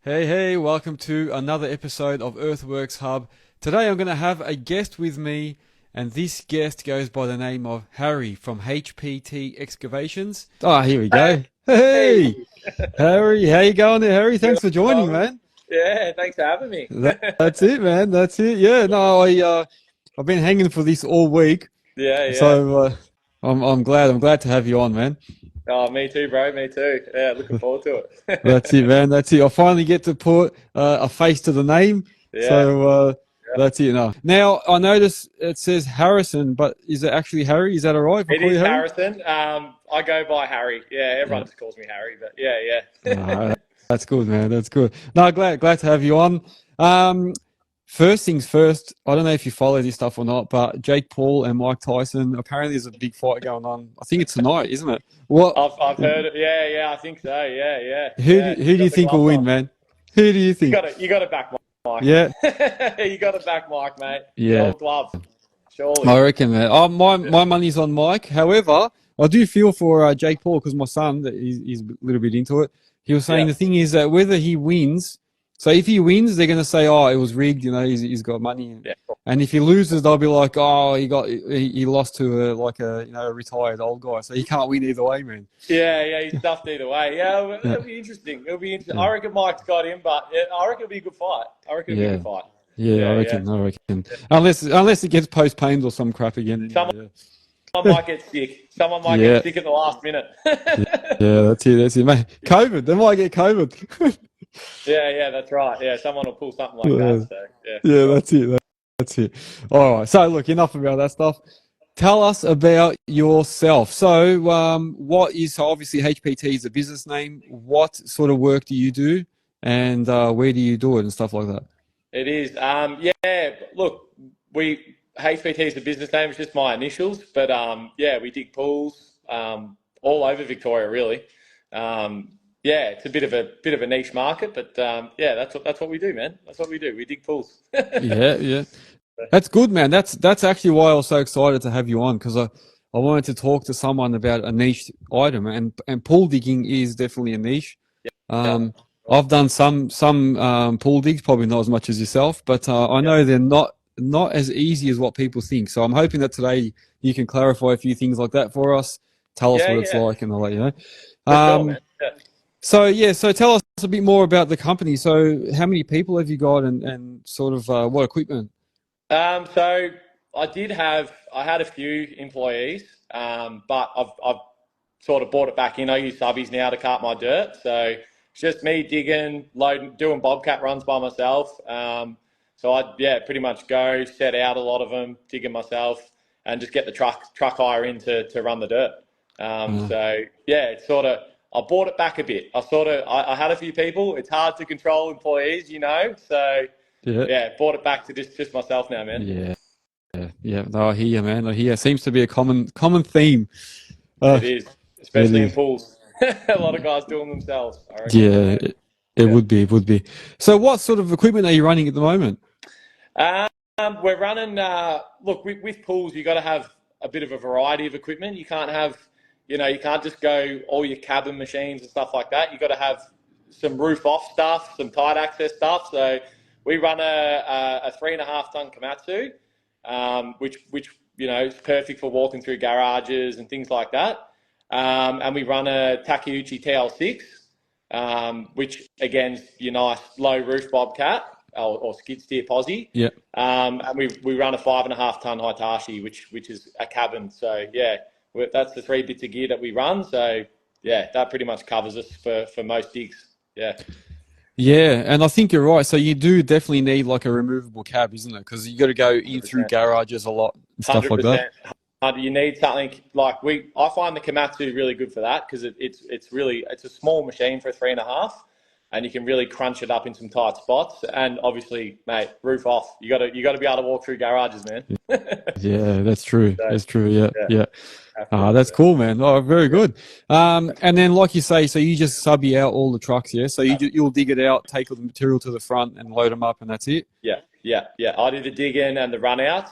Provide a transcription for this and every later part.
Hey, welcome to another episode of Earthworks Hub. Today I'm going to have a guest with me, and this guest goes by the name of Harry from HPT Excavations. Here we go. Hey, Harry, how you going there, Harry? Good Thanks for joining, on. man. Yeah, thanks for having me. That's it, man. That's it. Yeah, no, I've been hanging for this all week, Yeah. so I'm glad to have you on, man. Oh, me too, bro. Me too. Yeah, looking forward to That's it. it, man. That's it. I finally get to put a face to the name. Yeah, So yeah. that's it. Now, I notice it says Harrison, but is it actually Harry? Is that all right if I It call is you Harry? Harrison. I go by Harry. Yeah, Yeah. everyone just calls me Harry, but yeah, No, yeah. that's good, man. That's good. No, glad to have you on. Um, First things first, I don't know if you follow this stuff or not, but Jake Paul and Mike Tyson, apparently there's a big fight going on. I think it's tonight, isn't it? What? I've heard it. Yeah, I think so. Yeah. Who He's do you got the think will gloves win, on. man? Who do you think? You got to back Mike. Yeah, You got to back Mike, mate. The yeah. old glove, surely. I reckon, man. Yeah. My money's on Mike. However, I do feel for Jake Paul because my son, he's a little bit into it. He was saying Yeah. the thing is that whether he wins, so if he wins, they're going to say, "Oh, it was rigged." He's got money, Yeah. and if he loses, they'll be like, "Oh, he lost to a retired old guy, so he can't win either way, man." Yeah, he's stuffed either way. Yeah, Yeah, it'll be interesting. It'll be interesting. yeah, I reckon Mike's got him, but yeah, I reckon it'll be a good fight. I reckon it'll be a yeah, good fight. yeah. Yeah, yeah. I reckon. Unless it gets postponed or some crap again. Someone Anyway, might get sick. Someone might yeah, get sick at the last minute. yeah, yeah. That's it, mate. COVID. They might get COVID. Yeah, that's right. Yeah, someone will pull something like Yeah, that. So yeah, for yeah, sure. that's it. That's it. All right. So, look, enough about that stuff. Tell us about yourself. So obviously HPT is a business name. What sort of work do you do, and where do you do it and stuff like that? It is. Yeah. Look, we HPT is the business name. It's just my initials, but yeah, we dig pools all over Victoria, really. Yeah, it's a bit of a niche market, but yeah, that's what we do, man. That's what we do. We dig pools. Yeah, yeah. That's good, man. That's actually why I was so excited to have you on because I wanted to talk to someone about a niche item, and pool digging is definitely a niche. Yeah. Um, I've done some pool digs, probably not as much as yourself, but I Yeah. know they're not as easy as what people think. So I'm hoping that today you can clarify a few things like that for us. Tell us what it's Yeah. like, and I'll let you know. For sure, Um, man. Yeah. so tell us a bit more about the company. So how many people have you got, and sort of what equipment? So I had a few employees, but I've sort of brought it back in. I use subbies now to cart my dirt, so it's just me digging, loading, doing bobcat runs by myself. So I pretty much go set out a lot of them, digging myself, and just get the truck hire in to run the dirt. Uh, So yeah, it's sort of I brought it back a bit. I had a few people. It's hard to control employees, so. yeah, Yeah, brought it back to just myself now, man. yeah, yeah. No, I hear you, man. I hear. Seems to be a common theme. Uh, It is, it especially in is. pools. A lot of guys do them themselves, I reckon. Yeah, So, it yeah. would be. It would be. So, what sort of equipment are you running at the moment? We're running, look, with pools, you got to have a bit of a variety of equipment. You can't have, you can't just go all your cabin machines and stuff like that. You got to have some roof off stuff, some tight access stuff. So we run a 3.5 ton Komatsu, which is perfect for walking through garages and things like that. And we run a Takeuchi TL6, which again, your nice low roof bobcat or skid steer posse. Yeah. And we run a 5.5 ton Hitachi, which is a cabin. So yeah, that's the 3 bits of gear that we run. So yeah, that pretty much covers us for most digs. Yeah. Yeah, and I think you're right. So you do definitely need like a removable cab, isn't it? Because you got to go in through 100%. garages a lot and stuff like that. 100%. You need something like I find the Komatsu really good for that because it's a small machine for a 3.5, and you can really crunch it up in some tight spots. And obviously, mate, roof off. You got to be able to walk through garages, man. Yeah, that's true. So, That's true. Yeah, yeah, yeah. That's absolutely. cool, man. Oh, very good. And then, like you say, so you just subby out all the trucks, yeah? So you'll dig it out, take all the material to the front, and load them up, and that's it. Yeah. I do the digging and the run outs.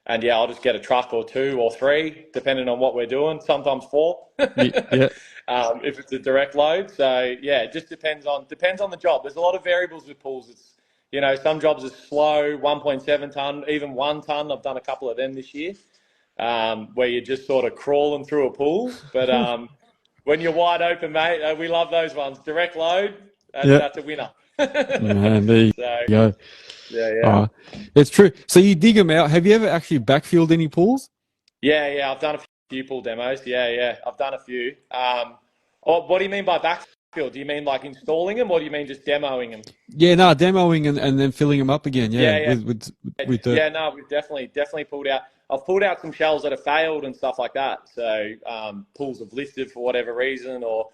yeah, I'll just get a truck or 2 or 3, depending on what we're doing. Sometimes 4, Yeah. if it's a direct load. So yeah, it just depends on the job. There's a lot of variables with pools. It's, some jobs are slow, 1.7 ton, even 1 ton. I've done a couple of them this year, where you're just sort of crawling through a pool. But when you're wide open, mate, we love those ones. Direct load, Yeah. that's a winner. Man, there you So go. yeah. It's true. So you dig them out. Have you ever actually backfilled any pools? Yeah. I've done a few pool demos. Yeah. I've done a few. What do you mean by backfill? Do you mean like installing them, or do you mean just demoing them? Yeah, no, demoing and then filling them up again. Yeah, Yeah. with dirt. Yeah, no, we've definitely pulled out. I've pulled out some shells that have failed and stuff like that. So pools have lifted for whatever reason, or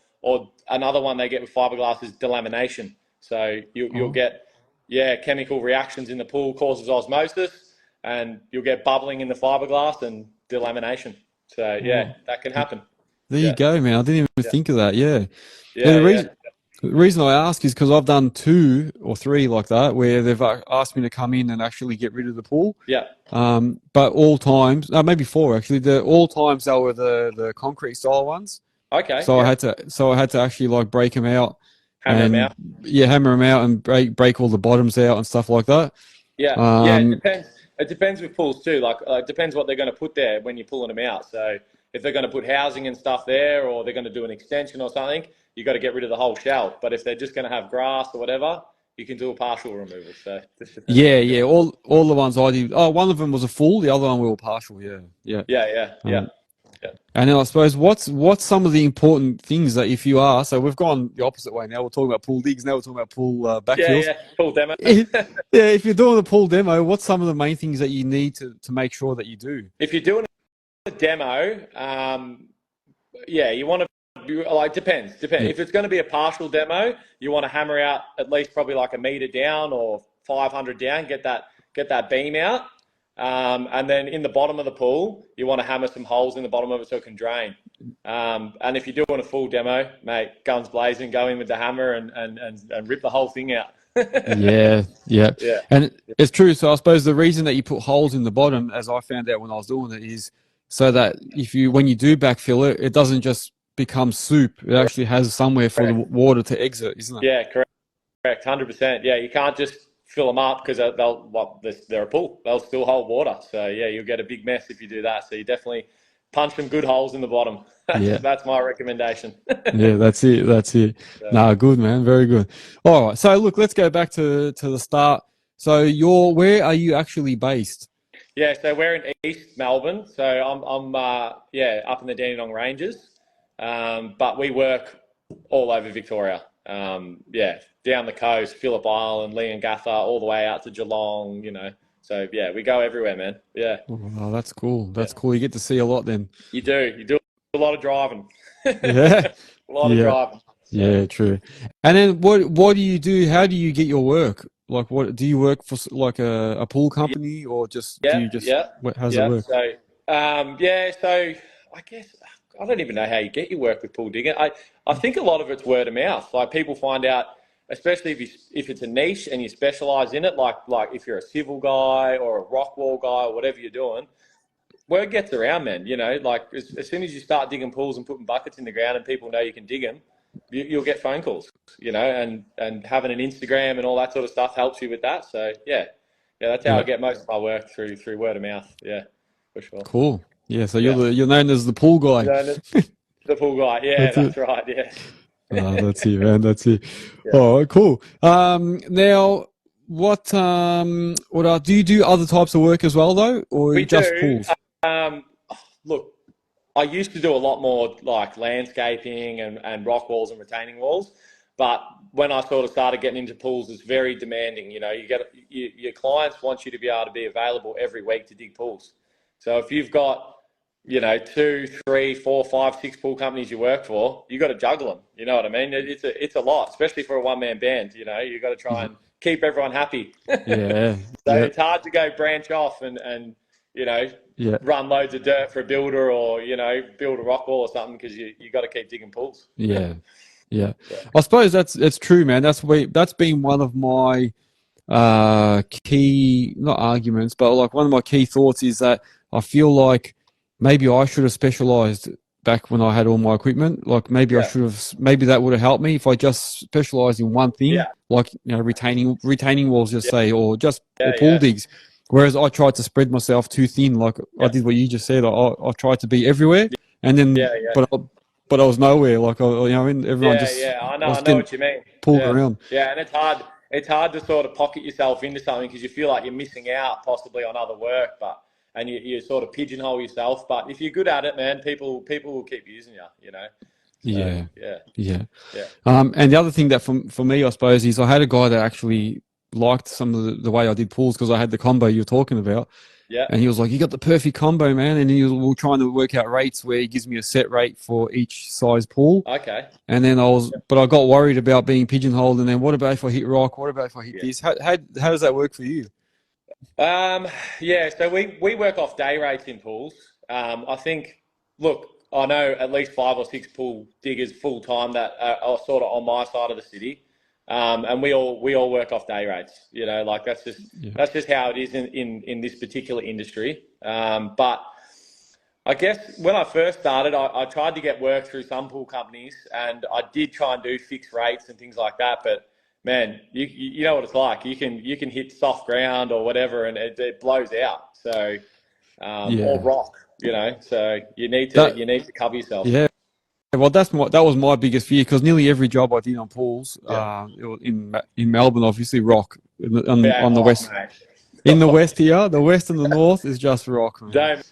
another one they get with fiberglass is delamination. So you'll get chemical reactions in the pool, causes osmosis, and you'll get bubbling in the fiberglass and delamination. So yeah, that can happen. There you go, man. I didn't even think of that. Yeah. Yeah. The reason I ask is because I've done 2 or 3 like that where they've asked me to come in and actually get rid of the pool. Yeah. But all times, maybe 4 actually. All times they were the concrete style ones. Okay. So I had to actually like break them out, Hammer them out. Yeah, hammer them out and break all the bottoms out and stuff like that. Yeah. It depends. It depends with pools too. Like it depends what they're going to put there when you're pulling them out. So if they're going to put housing and stuff there, or they're going to do an extension or something, you got to get rid of the whole shell. But if they're just going to have grass or whatever, you can do a partial removal. So yeah. All the ones I did. Oh, one of them was a full. The other one we were partial. Yeah. And then I suppose what's some of the important things that if you are, so we've gone the opposite way now. We're talking about pool digs. Now we're talking about pool backfills. Yeah. Pool demo. If you're doing a pool demo, what's some of the main things that you need to make sure that you do? If you're doing a demo, you want to. Like depends. Yeah. If it's going to be a partial demo, you want to hammer out at least probably like a meter down or 500 down. Get that beam out, and then in the bottom of the pool, you want to hammer some holes in the bottom of it so it can drain. And if you're doing a full demo, mate, guns blazing, go in with the hammer and rip the whole thing out. Yeah. And it's true. So I suppose the reason that you put holes in the bottom, as I found out when I was doing it, is so that when you do backfill it, it doesn't just become soup. It actually has somewhere for the water to exit, isn't it? Yeah, correct, 100%. Yeah, you can't just fill them up because they're a pool. They'll still hold water. So yeah, you'll get a big mess if you do that. So you definitely punch some good holes in the bottom. That's my recommendation. Yeah, that's it. Yeah. No, good, man. Very good. All right. So look, let's go back to the start. So where are you actually based? Yeah, so we're in East Melbourne. So I'm up in the Dandenong Ranges. But we work all over Victoria. Down the coast, Phillip Island, Leongatha, all the way out to Geelong, So yeah, we go everywhere, man. Yeah. Oh, that's cool. That's cool. You get to see a lot then. You do a lot of driving. Yeah. A lot of driving. So. Yeah, true. And then what do you do? How do you get your work? Like, what do you work for? Like a pool company, or just do you just? How's it work? So so I guess I don't even know how you get your work with pool digging. I think a lot of it's word of mouth. Like people find out, especially if it's a niche and you specialize in it, like if you're a civil guy or a rock wall guy or whatever you're doing, word gets around, man. Like as soon as you start digging pools and putting buckets in the ground and people know you can dig them, you'll get phone calls, and having an Instagram and all that sort of stuff helps you with that. So that's how I get most of my work through word of mouth. Yeah, for sure. Cool. Yeah, so you're known as the pool guy. The pool guy. Yeah, that's right. Yeah. That's it, man. That's it. Yeah. Oh, cool. Now, what do you do other types of work as well, though, or just pools? Look, I used to do a lot more like landscaping and rock walls and retaining walls, but when I sort of started getting into pools, it's very demanding. Your clients want you to be able to be available every week to dig pools. So if you've got 2, 3, 4, 5, 6 pool companies you work for, you got to juggle them. You know what I mean? It's a lot, especially for a one-man band. You got to try and keep everyone happy. Yeah. So it's hard to go branch off and run loads of dirt for a builder or build a rock wall or something because you got to keep digging pools. Yeah. I suppose that's true, man. That's been one of my key, not arguments, but like one of my key thoughts is that I feel like maybe I should have specialized back when I had all my equipment. Like maybe I Yeah. should have, maybe that would have helped me if I just specialized in one thing, Yeah. like, retaining walls, just Yeah. say, or Yeah. pool Yeah. digs. Whereas I tried to spread myself too thin, like I Yeah. did what you just said. I tried to be everywhere, and then, Yeah. Yeah. but I was nowhere. Like, everyone Yeah, just, yeah, I I know, was I know getting what you mean. pulled Yeah, around. yeah, and it's hard. It's hard to sort of pocket yourself into something because you feel like you're missing out possibly on other work, but and you sort of pigeonhole yourself. But if you're good at it, man, people will keep using you. You know. So Yeah, yeah, yeah. yeah, And the other thing that for me, I suppose, is I had a guy that actually liked some of the way I did pulls because I had the combo you're talking about. yeah. And he was like, "You got the perfect combo, man." And we were trying to work out rates where he gives me a set rate for each size pull. Okay. And then but I got worried about being pigeonholed. And then what about if I hit rock? What about if I hit Yeah. this? How does that work for you? Yeah. So we work off day rates in pools. I think. Look, I know at least 5 or 6 pool diggers full time that are sort of on my side of the city. And we all work off day rates, like Yeah. that's just how it is in this particular industry. But I guess when I first started, I tried to get work through some pool companies, and I did try and do fixed rates and things like that. But man, you know what it's like. You can hit soft ground or whatever, and it blows out. So or Yeah. rock, So you need to That you need to cover yourself. yeah. Well, that was my biggest fear because nearly every job I did on pools, Yeah. it was in Melbourne, obviously rock Yeah. on the Oh, west. mate. In the west here, the west and the north is just rock, man. Don't,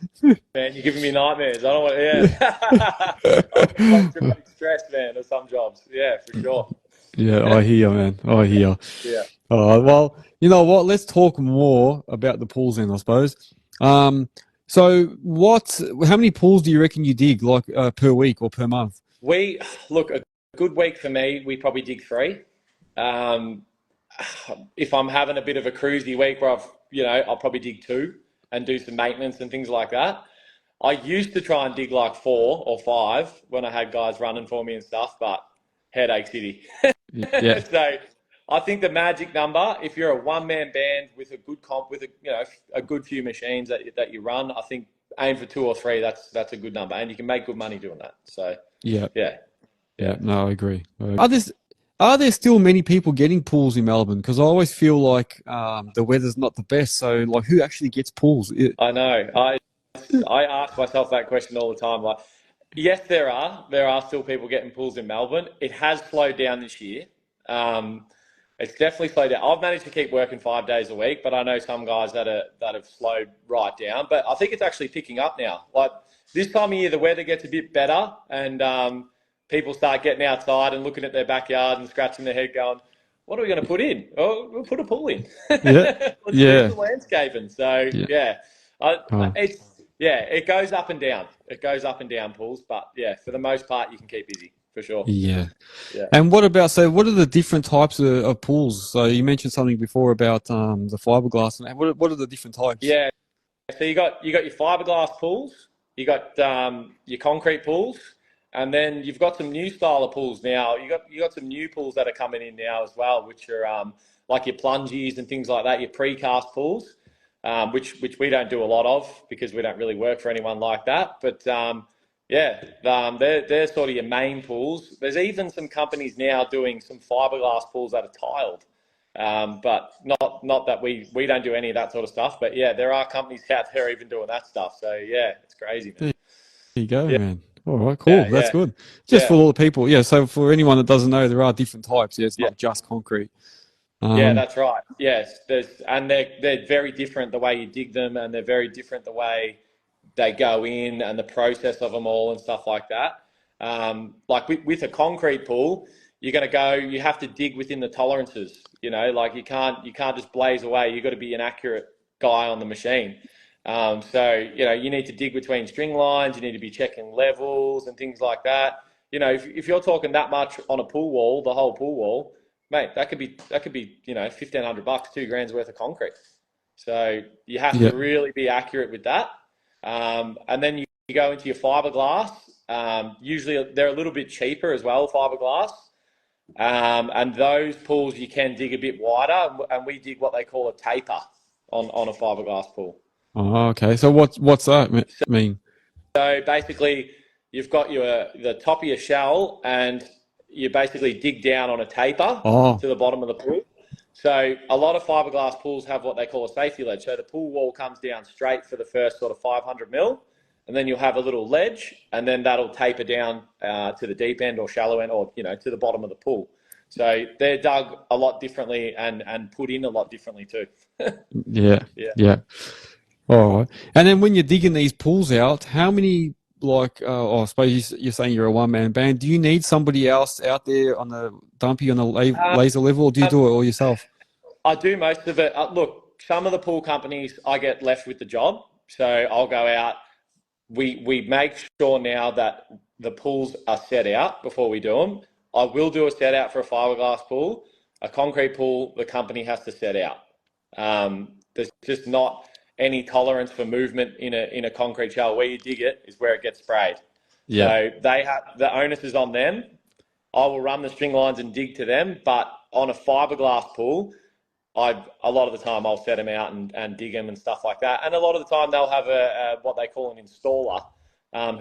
man, you're giving me nightmares. I don't want. Yeah, I'll get post-traumatic stress, man, of some jobs. Yeah, for sure. Yeah, I hear, man. I hear. Yeah. Well, you know what? Let's talk more about the pools then, I suppose. So how many pools do you reckon you dig, like per week or per month? We look a good week for me. We probably dig 3. Um, if I'm having a bit of a cruisy week where I'll probably dig 2 and do some maintenance and things like that. I used to try and dig like 4 or 5 when I had guys running for me and stuff, but headache city. Yeah, So I think the magic number, if you're a one-man band with a good comp, with a good few machines that you run, I think aim for 2 or 3. That's a good number, and you can make good money doing that. So yeah, yeah, yeah. yeah. No, I agree. Are there still many people getting pools in Melbourne? Because I always feel like the weather's not the best. So, like, who actually gets pools? I know. I ask myself that question all the time. Like, yes, there are still people getting pools in Melbourne. It has slowed down this year. Um, it's definitely slowed down. I've managed to keep working 5 days a week, but I know some guys that have slowed right down. But I think it's actually picking up now. Like this time of year, the weather gets a bit better, and people start getting outside and looking at their backyard and scratching their head, going, "What are we going to put in? Oh, we'll put a pool in. Yeah, Let's do yeah, some landscaping." So yeah. yeah, Oh, it goes up and down. It goes up and down pools, but yeah, for the most part, you can keep busy for sure. yeah. Yeah. And what are the different types of pools? So you mentioned something before about the fiberglass. And what are the different types? Yeah. So you got your fiberglass pools, you got your concrete pools, and then you've got some new style of pools now. You got some new pools that are coming in now as well, which are like your plungies and things like that, your precast pools, which we don't do a lot of because we don't really work for anyone like that. But yeah, they're sort of your main pools. There's even some companies now doing some fiberglass pools that are tiled. But not that we don't do any of that sort of stuff. But yeah, there are companies out there even doing that stuff. So yeah, it's crazy, man. There you go, Yeah, man. All right, cool. yeah, That's yeah, good. Just yeah, for all the people. Yeah. So for anyone that doesn't know, there are different types. Yeah, it's yeah, not just concrete. yeah. Um, That's right. Yes, they're very different the way you dig them, and they're very different the way they go in and the process of them all and stuff like that. Like with a concrete pool, you have to dig within the tolerances, like you can't just blaze away. You've got to be an accurate guy on the machine. So, you need to dig between string lines, you need to be checking levels and things like that. If you're talking that much on a pool wall, the whole pool wall, mate, that could be, $1,500, 2 grand's worth of concrete. So you have yeah, to really be accurate with that. And then you go into your fiberglass. Usually they're a little bit cheaper as well, fiberglass. And those pools you can dig a bit wider, and we dig what they call a taper on a fiberglass pool. Oh, okay. So what's that mean? So basically, you've got the top of your shell, and you basically dig down on a taper Oh, to the bottom of the pool. So a lot of fiberglass pools have what they call a safety ledge. So the pool wall comes down straight for the first sort of 500 mil, and then you'll have a little ledge, and then that'll taper down to the deep end or shallow end, or to the bottom of the pool. So they're dug a lot differently and put in a lot differently too. yeah, Yeah. yeah. All right. And then when you're digging these pools out, how many, like, I suppose you're saying you're a one-man band. Do you need somebody else out there on the dumpy on the laser level, or do you do it all yourself? I do most of it. Look, some of the pool companies, I get left with the job. So I'll go out. We make sure now that the pools are set out before we do them. I will do a set out for a fiberglass pool. A concrete pool, the company has to set out. There's just not any tolerance for movement in a concrete shell. Where you dig it is where it gets sprayed. Yeah. So the onus is on them. I will run the string lines and dig to them, but on a fiberglass pool, a lot of the time I'll set them out and dig them and stuff like that. And a lot of the time they'll have what they call an installer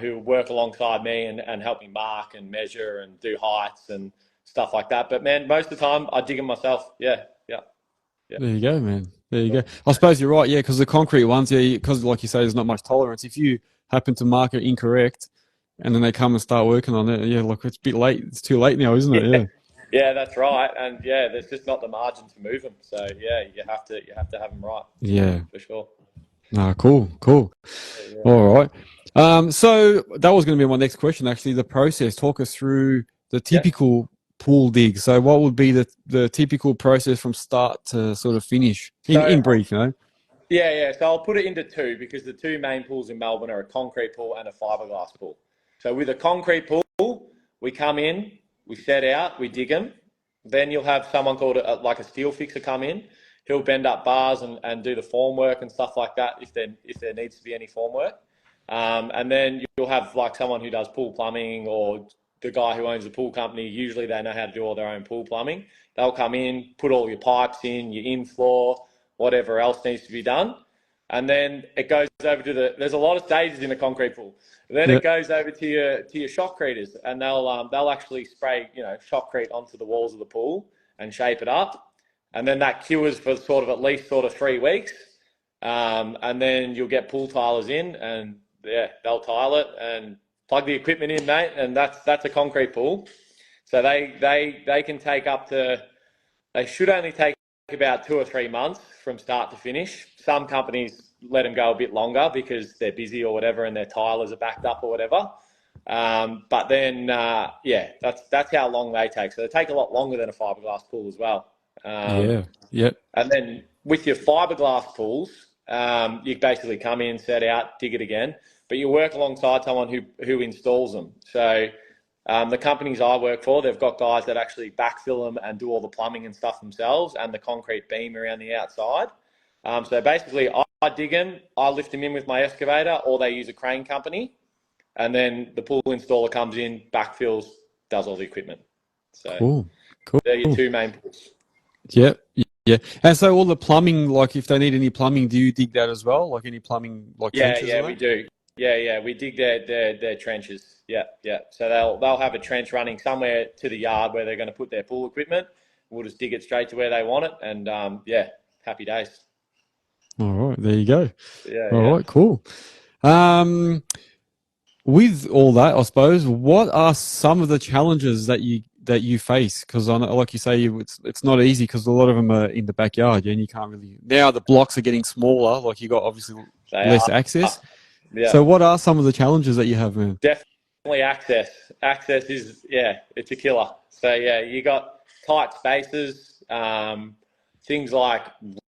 who work alongside me and help me mark and measure and do heights and stuff like that. But man, most of the time I dig them myself. Yeah. There you go, man. There you go. I suppose you're right, yeah, because the concrete ones, yeah, because like you say, there's not much tolerance. If you happen to mark it incorrect and then they come and start working on it, yeah, look, it's a bit late. It's too late now, isn't it? Yeah. Yeah, that's right. And yeah, there's just not the margin to move them. So yeah, you have to have them right. Yeah. For sure. Ah, cool. Yeah. All right. So that was going to be my next question, actually, the process. Talk us through the typical pool dig. So what would be the typical process from start to sort of finish in brief, Yeah. So I'll put it into two, because the two main pools in Melbourne are a concrete pool and a fiberglass pool. So with a concrete pool, we come in, we set out, we dig them. Then you'll have someone called like a steel fixer come in. He'll bend up bars and do the form work and stuff like that if there needs to be any form work. And then you'll have like someone who does pool plumbing, or the guy who owns the pool company. Usually they know how to do all their own pool plumbing. They'll come in, put all your pipes in, your in-floor, whatever else needs to be done. And then it goes over to there's a lot of stages in a concrete pool. Then it goes over to your shotcreters, and they'll actually spray shotcrete onto the walls of the pool and shape it up. And then that cures for at least 3 weeks. And then you'll get pool tilers in, and they'll tile it and plug the equipment in, mate. And that's a concrete pool. So they can take they should only take about 2 or 3 months from start to finish. Some companies let them go a bit longer because they're busy or whatever, and their tilers are backed up or whatever. But then, that's how long they take. So they take a lot longer than a fiberglass pool as well. And then with your fiberglass pools, you basically come in, set out, dig it again, but you work alongside someone who installs them. So the companies I work for, they've got guys that actually backfill them and do all the plumbing and stuff themselves, and the concrete beam around the outside. So basically I dig them, I lift them in with my excavator, or they use a crane company, and then the pool installer comes in, backfills, does all the equipment. So cool. They're your two main pools. Yeah. And so all the plumbing, like if they need any plumbing, do you dig that as well? Like any plumbing, like trenches? Yeah, we do. Yeah, we dig their trenches. Yeah. So they'll have a trench running somewhere to the yard where they're going to put their pool equipment. We'll just dig it straight to where they want it, and happy days. All right, there you go. Yeah. All right, cool. With all that, I suppose, what are some of the challenges that you face? Because like you say, it's not easy because a lot of them are in the backyard, and you can't really. Now the blocks are getting smaller, like you got obviously less access. Yeah. So what are some of the challenges that you have, man? Definitely access. Access is it's a killer. So you got tight spaces, things like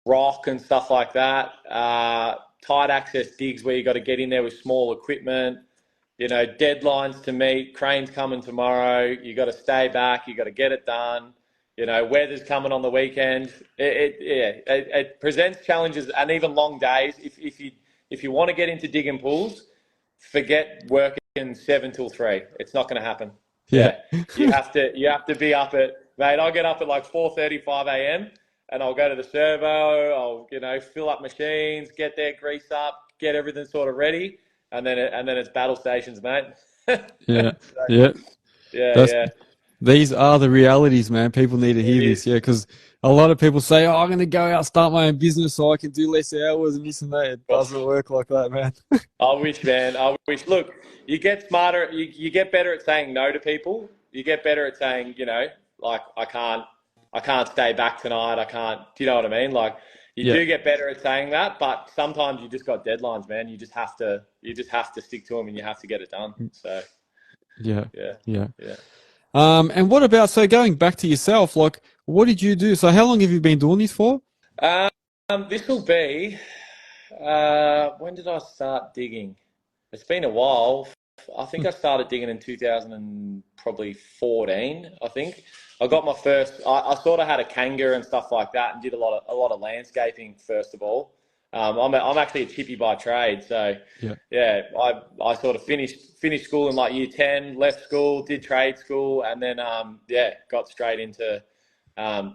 rock and stuff like that. Tight access digs where you got to get in there with small equipment. Deadlines to meet, cranes coming tomorrow, you got to stay back, you got to get it done. Weather's coming on the weekend. It presents challenges, and even long days. If you want to get into digging pools, forget working 7 till 3. It's not going to happen. Yeah. You have to be up at Mate, I get up at like 4:35 a.m. and I'll go to the servo. I'll, fill up machines, get there, grease up, get everything sort of ready, and then it's battle stations, mate. Yeah, So, yeah. yeah, That's yeah. These are the realities, man. People need to It hear this, is. yeah, because a lot of people say, "Oh, I'm going to go out start my own business so I can do less hours and this and that." It doesn't work like that, man. I wish, man. I wish. Look, you get smarter. You get better at saying no to people. You get better at saying, like I can't stay back tonight. I can't. Do you know what I mean? Like you Yeah, do get better at saying that, but sometimes you just got deadlines, man. You just have to stick to them, and you have to get it done. So yeah, yeah, yeah. yeah. And what about, so going back to yourself, like, what did you do? So how long have you been doing this for? This will be. When did I start digging? It's been a while. I think I started digging in 2000 and probably 14. I think I got my first. I sort of had a Kanga and stuff like that, and did a lot of landscaping first of all. I'm actually a chippy by trade, so Yeah. yeah, I sort of finished school in like year 10, left school, did trade school, and then yeah, got straight into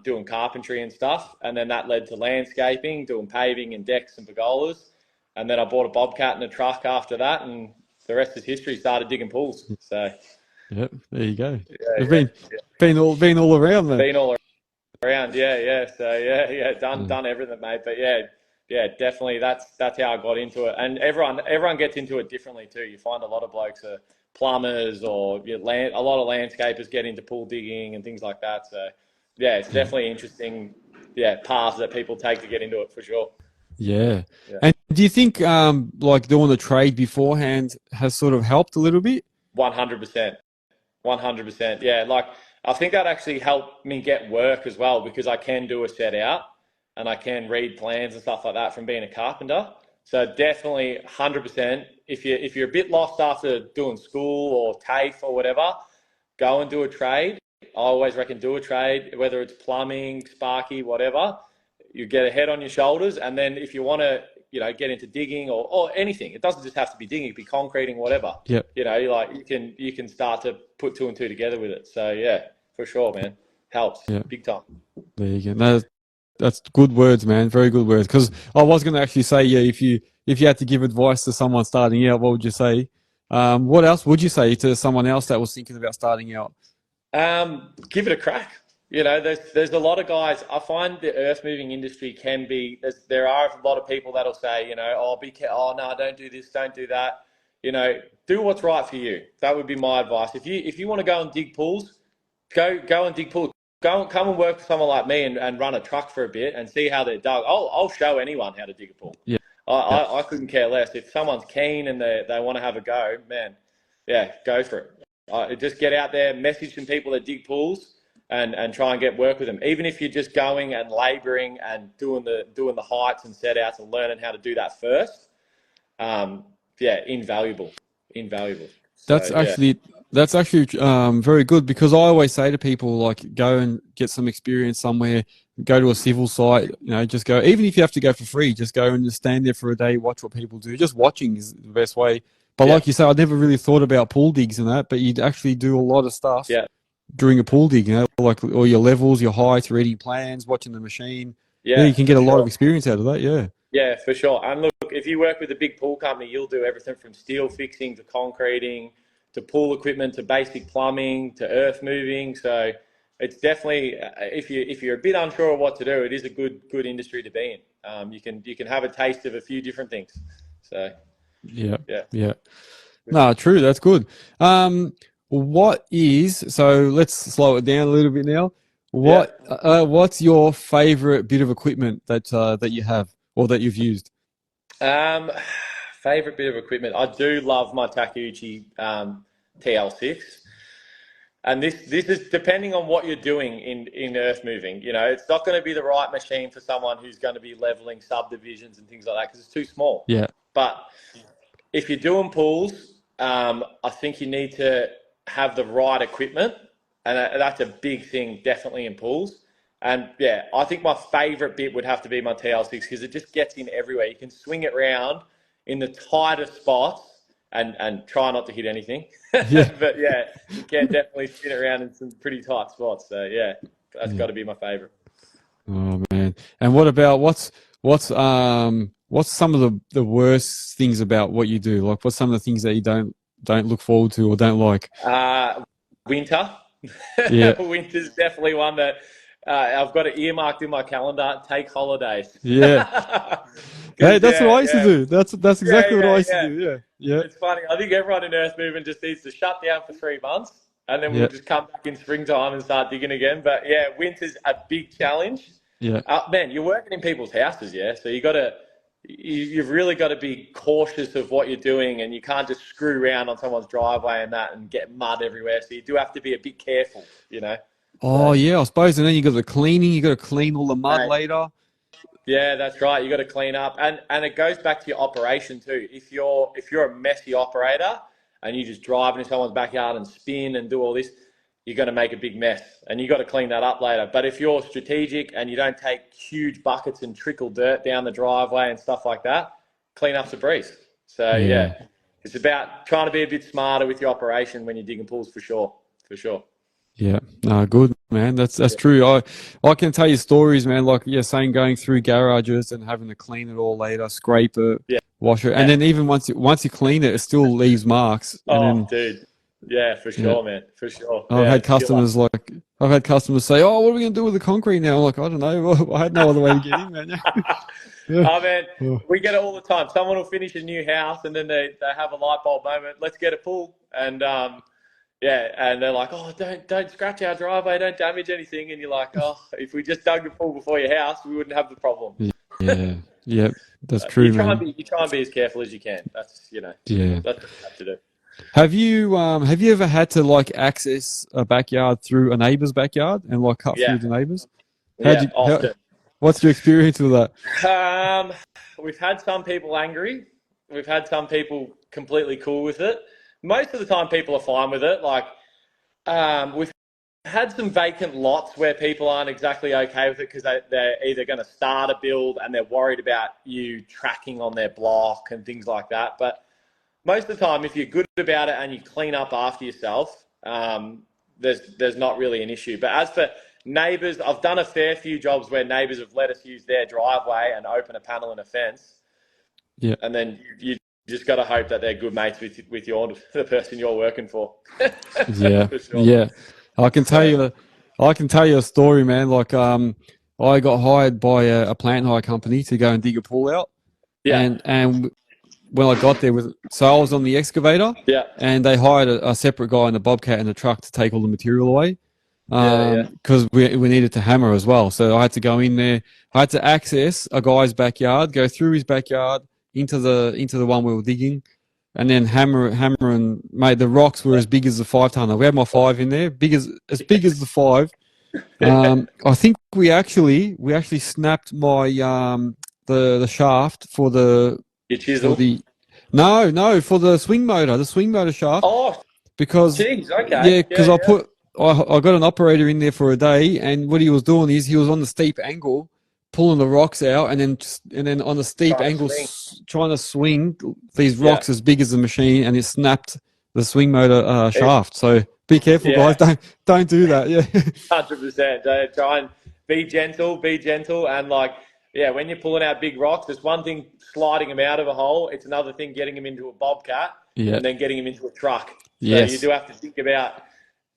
doing carpentry and stuff, and then that led to landscaping, doing paving and decks and pergolas, and then I bought a bobcat and a truck after that, and the rest is history. Started digging pools. So Yep, there you go. yeah, You've yeah, been yeah. been all around, man. Been all around. Yeah, yeah. So yeah, yeah. Mm. Done everything, mate. But yeah, yeah. Definitely. That's how I got into it. And everyone gets into it differently too. You find a lot of blokes are plumbers or a lot of landscapers get into pool digging and things like that. So yeah, it's Yeah. definitely interesting. Yeah, paths that people take to get into it for sure. Yeah. Yeah. And do you think like doing the trade beforehand has sort of helped a little bit? 100%. 100%. Yeah, like I think that actually helped me get work as well because I can do a set out and I can read plans and stuff like that from being a carpenter. So definitely 100%. If you're a bit lost after doing school or TAFE or whatever, go and do a trade. I always reckon do a trade, whether it's plumbing, sparky, whatever. You get a head on your shoulders, and then if you want to, get into digging or anything, it doesn't just have to be digging; it can be concreting, whatever. Yep. Like you can start to put two and two together with it. So yeah, for sure, man, helps Yeah. big time. There you go. No, that's good words, man. Very good words. Because I was going to actually say, yeah, if you had to give advice to someone starting out, what would you say? What else would you say to someone else that was thinking about starting out? Give it a crack. There's a lot of guys. I find the earth moving industry can be. There are a lot of people that'll say, oh, oh no, don't do this, don't do that. Do what's right for you. That would be my advice. If you want to go and dig pools, go and dig pools. Come and work for someone like me and run a truck for a bit and see how they're dug. I'll show anyone how to dig a pool. Yeah. I couldn't care less. If someone's keen and they want to have a go, man, yeah, go for it. Just get out there, message some people that dig pools, and try and get work with them. Even if you're just going and labouring and doing the heights and set outs and learning how to do that first, yeah, invaluable. So That's yeah, actually that's actually very good because I always say to people like go and get some experience somewhere, go to a civil site, just go. Even if you have to go for free, just go and just stand there for a day, watch what people do. Just watching is the best way. But yeah, like you say, I never really thought about pool digs and that, but you'd actually do a lot of stuff yeah, during a pool dig, like all your levels, your heights, reading plans, watching the machine. Yeah, yeah, you can for get a lot of sure. experience out of that. Yeah. Yeah, for sure. And look, if you work with a big pool company, you'll do everything from steel fixing to concreting to pool equipment to basic plumbing to earth moving. So it's definitely if you're a bit unsure of what to do, it is a good industry to be in. You can have a taste of a few different things. So Yeah. yeah, Yeah. No, true. That's good. So let's slow it down a little bit now. yeah. What's your favorite bit of equipment that you have or that you've used? Um, Favorite bit of equipment. I do love my Takeuchi TL6. And this is depending on what you're doing in earth moving. It's not going to be the right machine for someone who's going to be leveling subdivisions and things like that because it's too small. Yeah. But if you're doing pools, I think you need to have the right equipment, and that's a big thing, definitely in pools. And yeah, I think my favourite bit would have to be my TL6 because it just gets in everywhere. You can swing it round in the tightest spots and try not to hit anything. Yeah. But yeah, you can definitely spin it around in some pretty tight spots. So yeah, that's got to be my favorite. Oh man! And what about what's some of the worst things about what you do? Like, what's some of the things that you don't look forward to or don't like? Winter. Yeah. Winter's definitely one that I've got it earmarked in my calendar. Take holidays. Yeah. Hey, that's what I used to do. That's exactly what I used to do. Yeah. Yeah. It's funny. I think everyone in Earthmoving just needs to shut down for 3 months, and then Yeah. we'll just come back in springtime and start digging again. But yeah, winter's a big challenge. Yeah. Man, you're working in people's houses, yeah. So you've really got to be cautious of what you're doing, and you can't just screw around on someone's driveway and get mud everywhere. So you do have to be a bit careful, you know. Oh yeah, I suppose. And then you got the cleaning. You got to clean all the mud later. Yeah, that's right. You got to clean up, and it goes back to your operation too. If you're a messy operator and you just drive into someone's backyard and spin and do all this, you're going to make a big mess, and you got to clean that up later. But if you're strategic and you don't take huge buckets and trickle dirt down the driveway and stuff like that, clean up's a breeze. So yeah, it's about trying to be a bit smarter with your operation when you're digging pools for sure. Yeah, no, good man. That's true. I can tell you stories, man. Like saying going through garages and having to clean it all later, scrape it, wash it, and then even once you clean it, it still leaves marks. Dude, yeah, for sure, man, for sure. I've had customers say, "Oh, what are we gonna do with the concrete now?" I'm like, I don't know. I had no other way to get in, man. Oh man, we get it all the time. Someone will finish a new house and then they have a light bulb moment. Let's get a pool, and and they're like, "Oh, don't scratch our driveway, don't damage anything." And you're like, "Oh, if we just dug the pool before your house, we wouldn't have the problem." Yeah, that's true, man. You try and be as careful as you can. That's that's what you have to do. Have you ever had to like access a backyard through a neighbour's backyard and like cut through the neighbours? Often. What's your experience with that? We've had some people angry. We've had some people completely cool with it. Most of the time, people are fine with it. Like, we've had some vacant lots where people aren't exactly okay with it because they're either going to start a build and they're worried about you tracking on their block and things like that. But most of the time, if you're good about it and you clean up after yourself, there's not really an issue. But as for neighbours, I've done a fair few jobs where neighbours have let us use their driveway and open a panel and a fence. Yeah. And then you just got to hope that they're good mates with the person you're working for. For sure. Yeah. I can tell you a story, man. Like, I got hired by a plant hire company to go and dig a pool out. Yeah. And when I got there, so I was on the excavator. Yeah. And they hired a separate guy in the bobcat and the truck to take all the material away. Because we needed to hammer as well. So I had to go in there. I had to access a guy's backyard, go through his backyard into the one we were digging, and then hammer and mate, the rocks were as big as the 5-tonner. We had my 5 in there, as big as the 5. I think we actually snapped my the shaft for the chisel. For the swing motor shaft. Oh, because geez, okay. Yeah, because I got an operator in there for a day, and what he was doing is he was on the steep angle, pulling the rocks out, and then on the steep angle trying to swing these rocks as big as the machine, and it snapped the swing motor shaft. So be careful, guys. Don't do that. Yeah, 100%. Try and be gentle, and when you're pulling out big rocks, it's one thing sliding them out of a hole. It's another thing getting them into a bobcat, and then getting them into a truck. So you do have to think about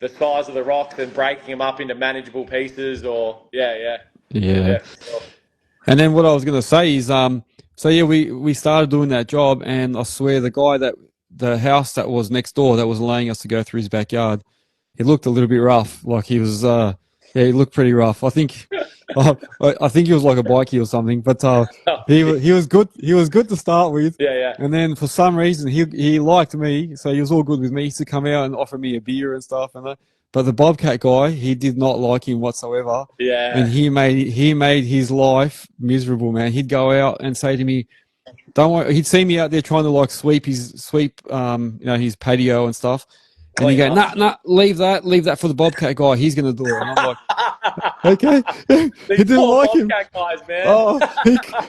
the size of the rocks and breaking them up into manageable pieces, or Yeah. And then what I was going to say is, we started doing that job, and I swear the house that was next door that was allowing us to go through his backyard, he looked a little bit rough. Like he was, he looked pretty rough. I think, I think he was like a bikie or something, but he was good. He was good to start with. Yeah. And then for some reason he liked me, so he was all good with me. He used to come out and offer me a beer and stuff and that. But the bobcat guy, he did not like him whatsoever. Yeah. And he made his life miserable, man. He'd go out and say to me, "Don't worry." He'd see me out there trying to sweep his patio and stuff. And he'd go, "Nah, leave that for the bobcat guy. He's going to do it." And I'm like, Okay. He These didn't poor like him. Bobcat guys, man. Oh,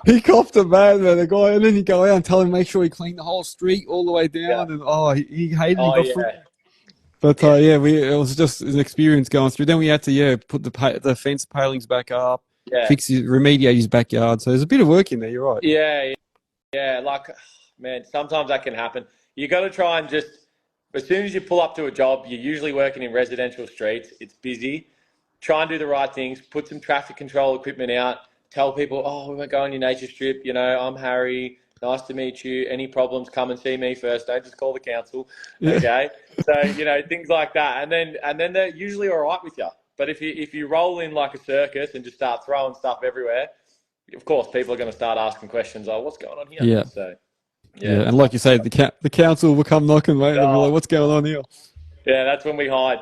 he copped a bad, man, the guy, and then you go out and tell him make sure he cleaned the whole street all the way Yeah. down, and he hated it. He Oh got yeah. but yeah, it was just an experience going through. Then we had to put the fence palings back up, Yeah. remediate his backyard. So there's a bit of work in there. You're right. Yeah. Yeah. Like, man, sometimes that can happen. You got to try and just, as soon as you pull up to a job, you're usually working in residential streets. It's busy. Try and do the right things. Put some traffic control equipment out. Tell people, oh, we won't go on your nature strip. You know, I'm Harry. Nice to meet you. Any problems, come and see me first. Don't just call the council. Yeah. Okay. So, you know, things like that. And then they're usually all right with you. But if you roll in like a circus and just start throwing stuff everywhere, of course, people are going to start asking questions. Oh, what's going on here? Yeah. So, yeah. And like you say, the council will come knocking, mate. They'll be like, what's going on here? Yeah, that's when we hide.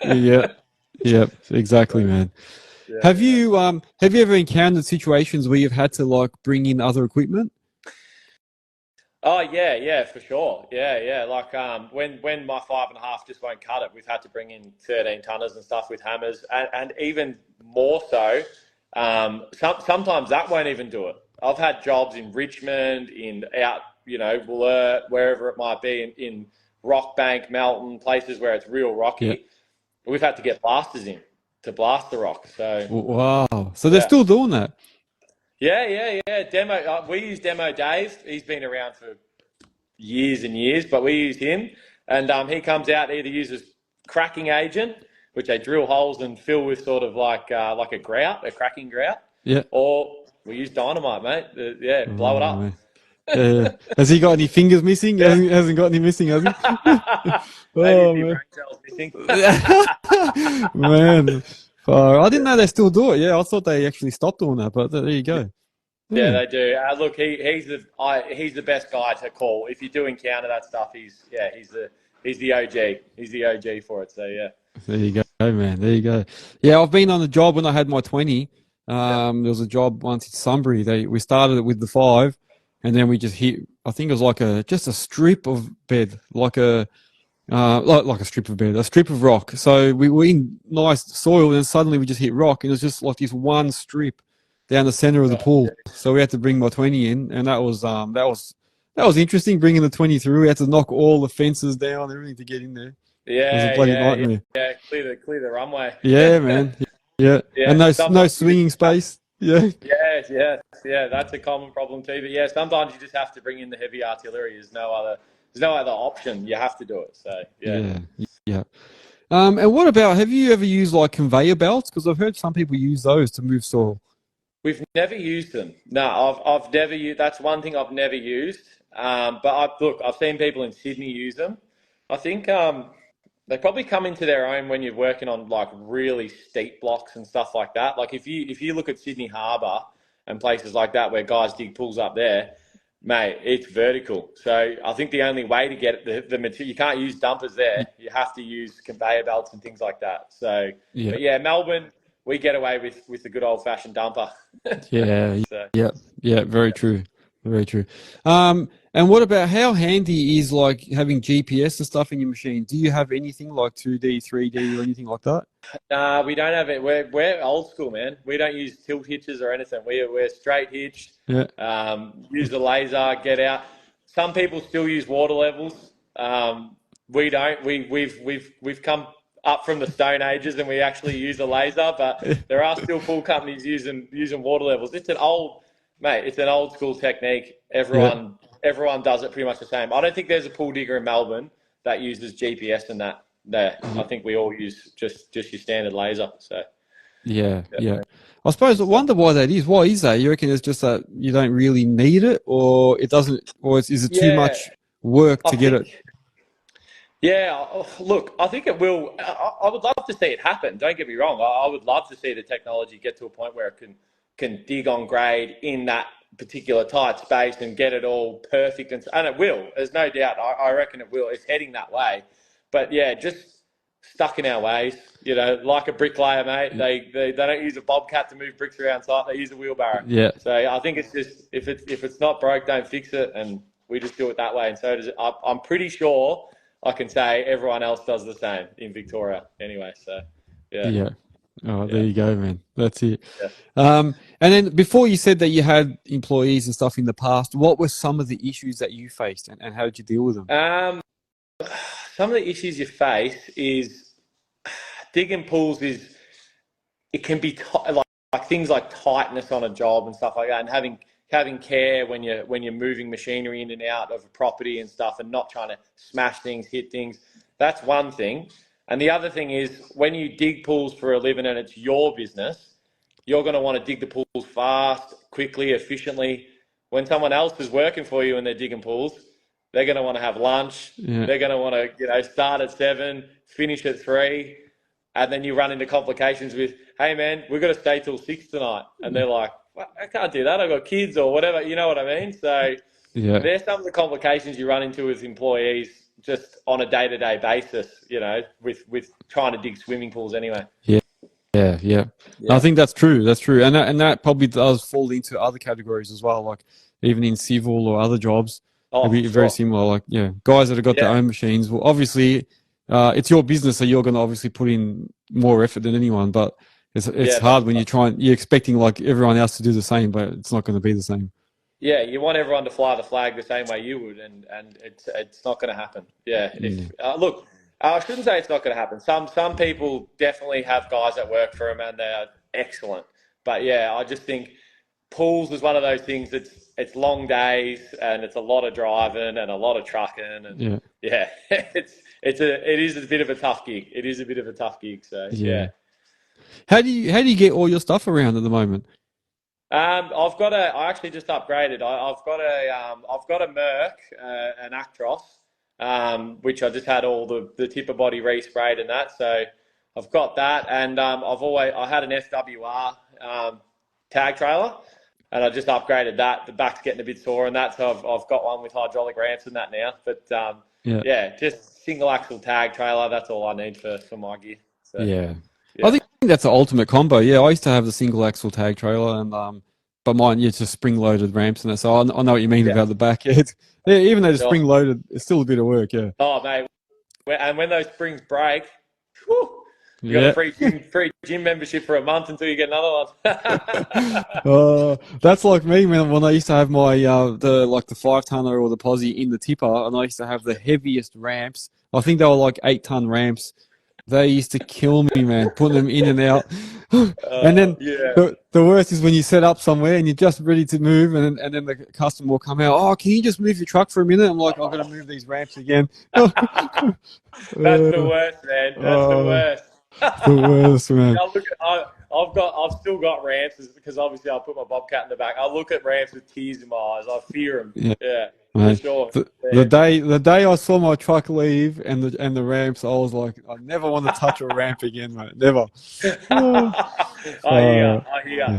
Yeah. Yeah. Exactly, man. Yeah, have you ever encountered situations where you've had to like bring in other equipment? Oh yeah, for sure. Yeah. Like when my 5.5 just won't cut it, we've had to bring in 13 tonners and stuff with hammers, and even more so. Sometimes that won't even do it. I've had jobs in Richmond, Wollert, wherever it might be, in Rockbank, Melton, places where it's real rocky. Yeah. We've had to get blasters in to blast the rock. So wow. So they're still doing that. Yeah. Demo. We use Demo Dave. He's been around for years and years, but we use him, and he comes out, either uses cracking agent, which they drill holes and fill with sort of like a grout, a cracking grout. Yeah. Or we use dynamite, mate. Blow it up. Man. Yeah. Has he got any fingers missing? Yeah. Hasn't got any missing, has he? Maybe Oh, a few man. brain cells missing. Man. I didn't know they still do it. Yeah, I thought they actually stopped doing that, but there you go. Yeah, they do. Look, he's the best guy to call if you do encounter that stuff. He's the OG. He's the OG for it. So yeah. There you go, man. There you go. Yeah, I've been on the job when I had my 20. There was a job once in Sunbury. We started it with the 5, and then we just hit. I think it was like just a strip of bed, like a strip of bed, a strip of rock. So we were in nice soil, and suddenly we just hit rock, and it was just like this one strip down the center of the pool. So we had to bring my 20 in, and that was interesting, bringing the 20 through. We had to knock all the fences down, everything to get in there. Yeah, it was a bloody nightmare. Yeah, clear the runway. Yeah, man. Yeah, and no swinging space. Yeah. Yeah. That's a common problem too. But yeah, sometimes you just have to bring in the heavy artillery. There's no other option. You have to do it. So yeah. And what about? Have you ever used like conveyor belts? Because I've heard some people use those to move soil. We've never used them. No, I've never used. That's one thing I've never used. But I've seen people in Sydney use them. I think they probably come into their own when you're working on like really steep blocks and stuff like that. Like if you look at Sydney Harbour and places like that where guys dig pools up there, mate, it's vertical. So I think the only way to get the material, you can't use dumpers there. You have to use conveyor belts and things like that. So but yeah, Melbourne, we get away with the good old fashioned dumper. Yeah, very true. Very true. And what about, how handy is like having GPS and stuff in your machine? Do you have anything like 2D, 3D or anything like that? We don't have it. We're old school, man. We don't use tilt hitches or anything. We're straight hitched. Yeah. Use the laser, get out. Some people still use water levels. We don't. We've come up from the Stone Ages and we actually use a laser, but there are still pool companies using water levels. It's an old school technique. Everyone does it pretty much the same. I don't think there's a pool digger in Melbourne that uses GPS and that there. I think we all use just your standard laser. So yeah. I suppose I wonder why that is. Why is that? You reckon it's just that you don't really need it, or it doesn't, or is it too much work to get it? Yeah, look, I think it will. I would love to see it happen. Don't get me wrong. I would love to see the technology get to a point where it can dig on grade in that particular tight space and get it all perfect. And it will. There's no doubt. I reckon it will. It's heading that way. But yeah, just stuck in our ways. You know, like a bricklayer, mate. They don't use a bobcat to move bricks around site. They use a wheelbarrow. Yeah. So I think it's just if it's not broke, don't fix it, and we just do it that way. And so does it. I'm pretty sure I can say everyone else does the same in Victoria anyway. So, yeah. Oh, there you go, man. That's it. Yeah. And then before you said that you had employees and stuff in the past, what were some of the issues that you faced and how did you deal with them? Some of the issues you face is digging pools is it can be like things like tightness on a job and stuff like that, and having care when you're moving machinery in and out of a property and stuff, and not trying to smash things, hit things. That's one thing. And the other thing is when you dig pools for a living and it's your business, you're going to want to dig the pools fast, quickly, efficiently. When someone else is working for you and they're digging pools, they're going to want to have lunch. Yeah. They're going to want to, start at 7, finish at 3, and then you run into complications with, hey man, we've got to stay till 6 tonight, and they're like, well, I can't do that. I've got kids or whatever. You know what I mean? So Yeah. there's some of the complications you run into with employees just on a day-to-day basis. With trying to dig swimming pools anyway. Yeah. Yeah. I think that's true. That's true. And that probably does fall into other categories as well, like even in civil or other jobs. Oh, It'd be very similar. Like, guys that have got their own machines. Well, obviously, it's your business, so you're going to obviously put in more effort than anyone. But it's hard when you're expecting like everyone else to do the same, but it's not going to be the same. Yeah, you want everyone to fly the flag the same way you would, and it's not going to happen. Yeah. Look, I shouldn't say it's not going to happen. Some people definitely have guys that work for them, and they're excellent. But yeah, I just think pools is one of those things that's it's long days and it's a lot of driving and a lot of trucking and it is a bit of a tough gig. It is a bit of a tough gig. So yeah. How do you get all your stuff around at the moment? I actually just upgraded. I've got a Merc, an Actros, which I just had all the tipper body resprayed and that. So I've got that, and I had an SWR tag trailer, and I just upgraded that. The back's getting a bit sore and that, so I've got one with hydraulic ramps and that now. But just single axle tag trailer. That's all I need for my gear. So, I think that's the ultimate combo. Yeah, I used to have the single axle tag trailer, and but mine, it's just spring loaded ramps and that. So I know what you mean about the back. Even though it's spring loaded, it's still a bit of work. Yeah. Oh mate, and when those springs break, whew, you got a free gym membership for a month until you get another one. That's like me when I used to have my the 5-tonner or the posse in the tipper, and I used to have the heaviest ramps. I think they were like 8-ton ramps. They used to kill me, man, putting them in and out. And then the worst is when you set up somewhere and you're just ready to move, and then the customer will come out. Oh, can you just move your truck for a minute? I'm like, I'm going to move these ramps again. That's the worst, man. That's the worst. The worst, man. I've still got ramps because obviously I put my Bobcat in the back. I look at ramps with tears in my eyes. I fear them. Yeah. For sure. The day I saw my truck leave and the ramps, I was like, I never want to touch a ramp again, mate. Never. I hear.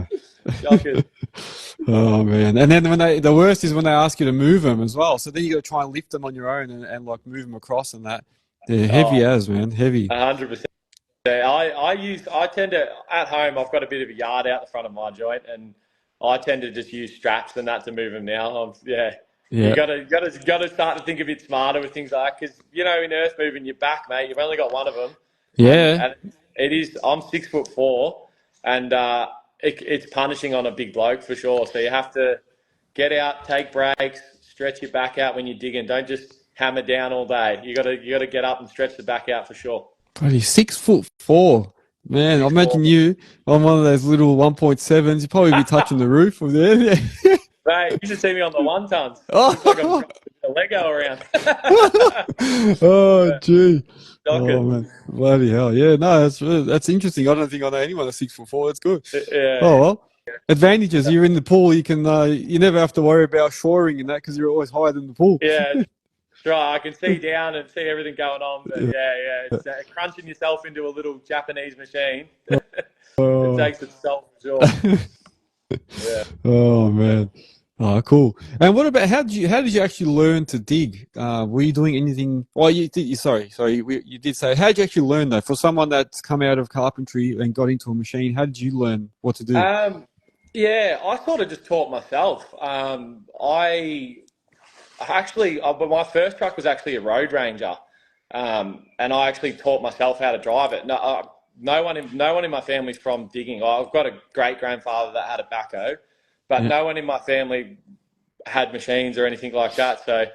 Oh man! And then the worst is when they ask you to move them as well. So then you got to try and lift them on your own and like move them across and that. They're heavy man, heavy. 100%. I tend to at home. I've got a bit of a yard out the front of my joint, and I tend to just use straps and that to move them now. You got to start to think a bit smarter with things like that, because in earth moving your back, mate, you've only got one of them. Yeah. And it is. I'm 6'4", and it's punishing on a big bloke for sure. So you have to get out, take breaks, stretch your back out when you're digging. Don't just hammer down all day. You got to get up and stretch the back out for sure. But he's 6'4". Man, I imagine you on one of those little 1.7s. You'd probably be touching the roof of there. Mate, you should see me on the 1-tons. Looks like I'm a Lego around. Oh, gee. Oh, man. Bloody hell. Yeah, no, that's interesting. I don't think I know anyone that's 6'4". That's good. Yeah. Oh, well. Advantages. You're in the pool. You can you never have to worry about shoring and that because you're always higher than the pool. Yeah. Right, I can see down and see everything going on, but it's crunching yourself into a little Japanese machine. It takes its toll for sure. Yeah. Oh man. Oh, cool. And what about how did you actually learn to dig? Were you doing anything? Well, you did. You did say. How did you actually learn though? For someone that's come out of carpentry and got into a machine, how did you learn what to do? I sort of just taught myself. But my first truck was actually a Road Ranger, and I actually taught myself how to drive it. No, no one in my family's from digging. I've got a great grandfather that had a backhoe, but no one in my family had machines or anything like that. So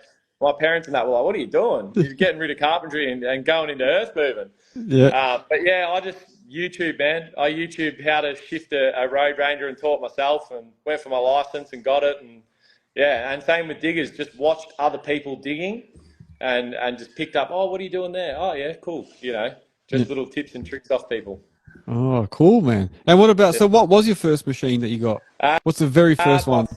my parents and that were like, "What are you doing? You're getting rid of carpentry and going into earth moving." Yeah. But yeah, I just YouTube, man. I YouTubed how to shift a road ranger and taught myself, and went for my license and got it. And yeah, and same with diggers. Just watched other people digging, and just picked up. Oh, what are you doing there? Oh yeah, cool. Just little tips and tricks off people. Oh, cool, man. And what about, Yeah. so what was your first machine that you got? What's the very first one?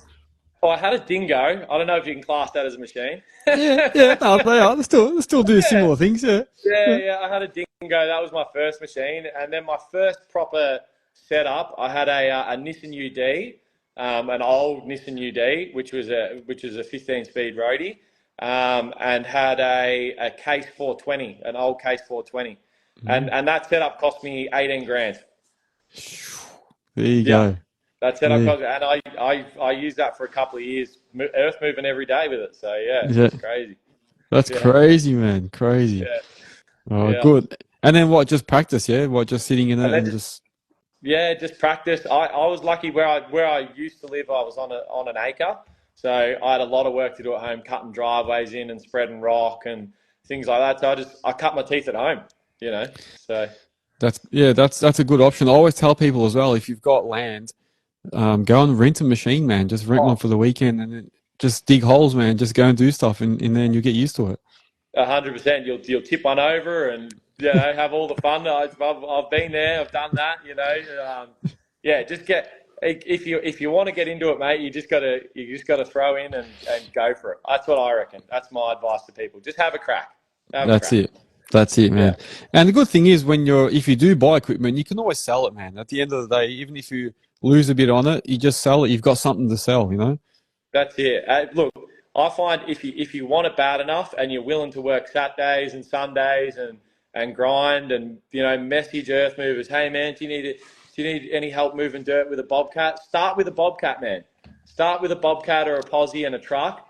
I had a dingo. I don't know if you can class that as a machine. Yeah, no, they are. They still do similar things, yeah. Yeah. I had a dingo. That was my first machine, and then my first proper setup, I had a Nissan UD, an old Nissan UD, which was a 15-speed roadie, and had a Case 420, an old Case 420, and that setup cost me 18 grand. There you go. That setup cost, and I used that for a couple of years, earth moving every day with it. So it's crazy. That's crazy, man. Crazy. Yeah. Oh, good. And then what? Just practice, yeah? What? Just sitting in it and just. Yeah, just practice. I was lucky where I used to live. I was on an acre, so I had a lot of work to do at home, cutting driveways in and spreading rock and things like that. So I cut my teeth at home, So that's a good option. I always tell people as well, if you've got land, go and rent a machine, man. Just rent one for the weekend and then just dig holes, man. Just go and do stuff, and then you'll get used to it. 100%. You'll tip one over and have all the fun. I've been there. I've done that. Just if you want to get into it, mate. You just gotta throw in and go for it. That's what I reckon. That's my advice to people. Just have a crack. That's it, man. Yeah. And the good thing is, if you do buy equipment, you can always sell it, man. At the end of the day, even if you lose a bit on it, you just sell it. You've got something to sell, That's it. Look, I find if you want it bad enough and you're willing to work Saturdays and Sundays and grind and message earth movers, hey man, do you need any help moving dirt with a bobcat? Start with a bobcat, man. Start with a bobcat or a posse and a truck.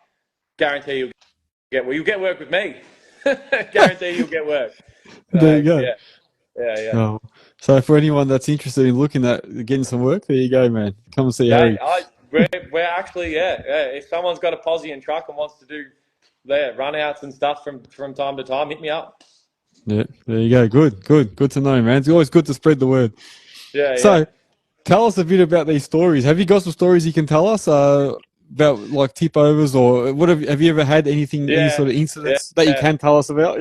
Guarantee you'll get work with me. Guarantee you'll get work. So, there you go. Yeah. So for anyone that's interested in looking at getting some work, there you go, man. Come and see Harry. We're actually, if someone's got a posse and truck and wants to do run-outs and stuff from time to time, hit me up. Yeah, there you go. Good to know, man. It's always good to spread the word. So, tell us a bit about these stories. Have you got some stories you can tell us about, like, tip overs, or what have you ever had anything, any sort of incidents that you can tell us about?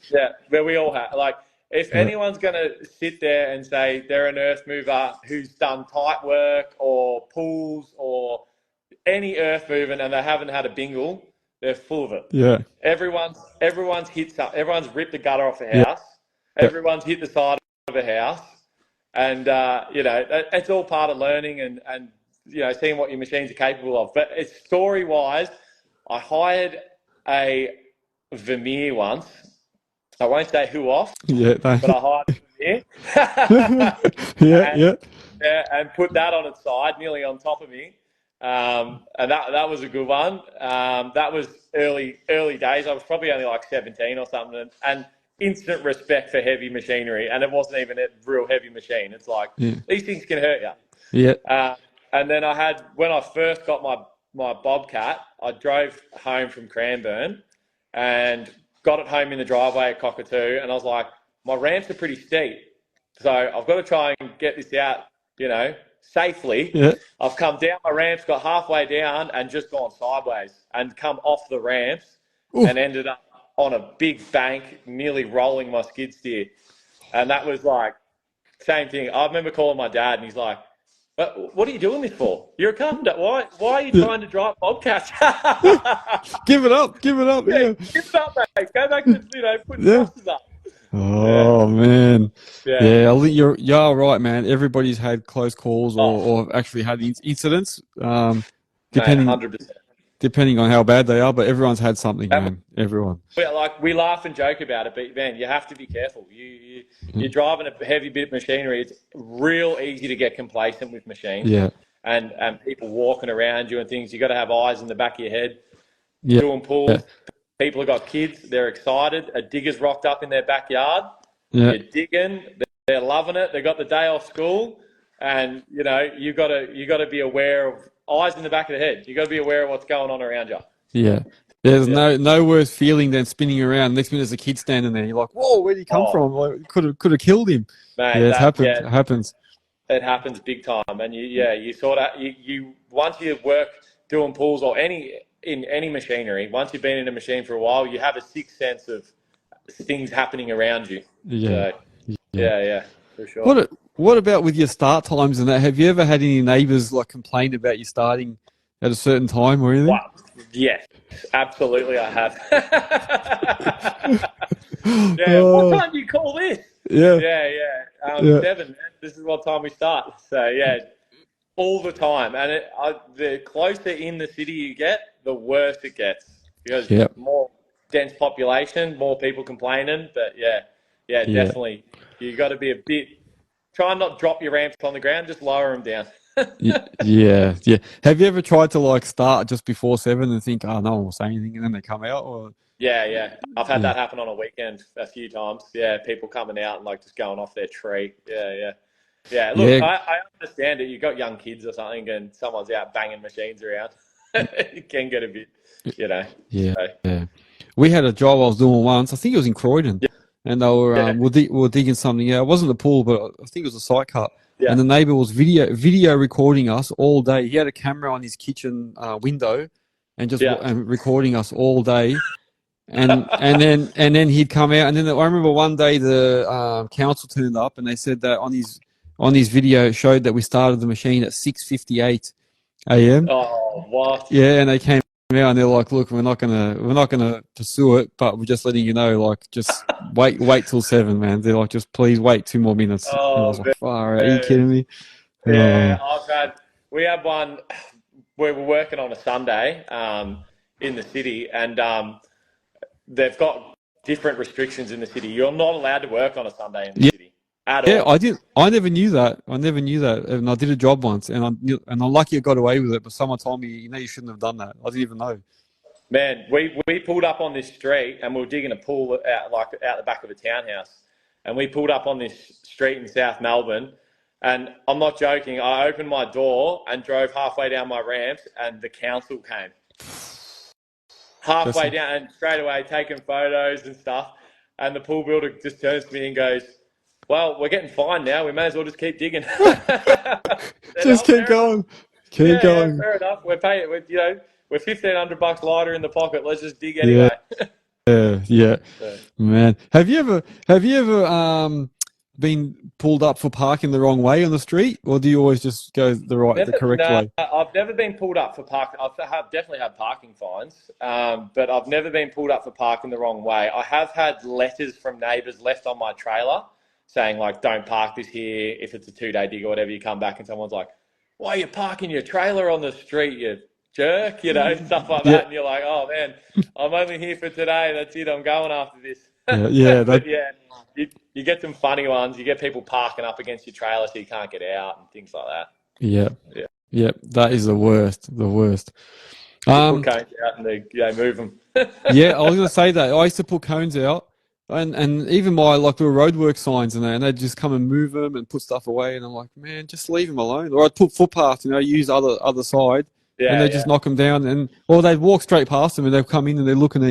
Yeah, well, we all have. Like, if anyone's going to sit there and say they're an earth mover who's done pipe work or pools or any earth moving and they haven't had a bingle, they're full of it. Yeah. Everyone's hit something. Everyone's ripped the gutter off a house. Everyone's hit the side of a house. And, it's all part of learning and seeing what your machines are capable of. But it's story-wise, I hired a Vermeer once. I won't say who off, but I hired a Vermeer. And put that on its side, nearly on top of me. And that was a good one. That was early days. I was probably only like 17 or something, and instant respect for heavy machinery. And it wasn't even a real heavy machine. It's like these things can hurt you. Yeah. And then when I first got my Bobcat, I drove home from Cranbourne and got it home in the driveway at Cockatoo, and I was like, my ramps are pretty steep, so I've got to try and get this out, safely. Yeah. I've come down my ramps, got halfway down, and just gone sideways and come off the ramps and ended up on a big bank, nearly rolling my skid steer. And that was like, same thing. I remember calling my dad, and he's like, what are you doing this for? You're a carpenter. Why are you trying to drive bobcats? Give it up. Give it up, mate. Go back to putting thrusters up. Oh man. Yeah, I think you're right, man. Everybody's had close calls or actually had incidents. Depending 100%. Depending on how bad they are, but everyone's had something, man. Everyone. We laugh and joke about it, but man, you have to be careful. You're driving a heavy bit of machinery. It's real easy to get complacent with machines. Yeah. And people walking around you and things. You got to have eyes in the back of your head. Yeah. Doing pulls. Yeah. People have got kids. They're excited. A digger's rocked up in their backyard. Yeah. You're digging. they're loving it. They got the day off school, and you know you got to be aware of eyes in the back of the head. You got to be aware of what's going on around you. Yeah. There's no worse feeling than spinning around. Next minute there's a kid standing there. You're like, whoa, where'd he come from? Like, could have killed him. Mate, Yeah, it happens. It happens big time, and you sort of you once you work doing pools or in any machinery, once you've been in a machine for a while, you have a sixth sense of things happening around you. Yeah. So, yeah, for sure. What about with your start times and that? Have you ever had any neighbours like complain about you starting at a certain time or anything? Wow. Yes, absolutely, I have. What time do you call this? Yeah. 7, man. This is what time we start. So yeah, all the time, and the closer in the city you get, the worse it gets because more dense population, more people complaining. But definitely, you got to be a bit. Try and not drop your ramps on the ground, just lower them down. yeah. Have you ever tried to like start just before 7 and think, oh, no one will say anything, and then they come out? Or Yeah. I've had that happen on a weekend a few times. Yeah, people coming out and like just going off their tree. Yeah. Look, I understand it. You got young kids or something, and someone's out banging machines around. It can get a bit, you know. Yeah. We had a job I was doing once. I think it was in Croydon, and they were we were digging something out. It wasn't a pool, but I think it was a site cut. Yeah. And the neighbour was video recording us all day. He had a camera on his kitchen window, and just recording us all day. And then he'd come out. And then I remember one day the council turned up, and they said that on his video it showed that we started the machine at 6:58 a.m. Oh, what? Yeah, and they came out and they're like, "Look, we're not gonna pursue it, but we're just letting you know, like, just wait till 7, man." They're like, "Just please wait 2 more minutes." Oh, and I was like, "Far out, are you kidding me?" Yeah, we had one. We were working on a Sunday in the city, and they've got different restrictions in the city. You're not allowed to work on a Sunday in the city at all. Yeah, I never knew that. And I did a job once, and I'm lucky I got away with it. But someone told me, you shouldn't have done that. I didn't even know. Man, we pulled up on this street, and we were digging a pool out the back of a townhouse, and we pulled up on this street in South Melbourne. And I'm not joking. I opened my door and drove halfway down my ramps, and the council came. Halfway down, and straight away taking photos and stuff. And the pool builder just turns to me and goes, "Well, we're getting fined now. We may as well just keep digging." Just keep going. Keep going. Yeah, fair enough. We're paying. We're $1,500 lighter in the pocket. Let's just dig anyway. Yeah. Man, have you ever been pulled up for parking the wrong way on the street, or do you always just go the correct way? I've never been pulled up for parking. I've definitely had parking fines, but I've never been pulled up for parking the wrong way. I have had letters from neighbours left on my trailer saying, like, don't park this here. If it's a 2-day dig or whatever, you come back and someone's like, "Why are you parking your trailer on the street, you jerk?" Stuff like that. And you're like, "Oh man, I'm only here for today. That's it. I'm going after this." You get some funny ones. You get people parking up against your trailer so you can't get out and things like that. Yeah. That is the worst. Put cones out and they move them. Yeah, I was going to say that. I used to put cones out, and even my little roadwork signs and they'd just come and move them and put stuff away, and I'm like, man, just leave them alone. Or I'd put footpaths, use other side. And they just knock them down, or they'd walk straight past them, and they'd come in and they're looking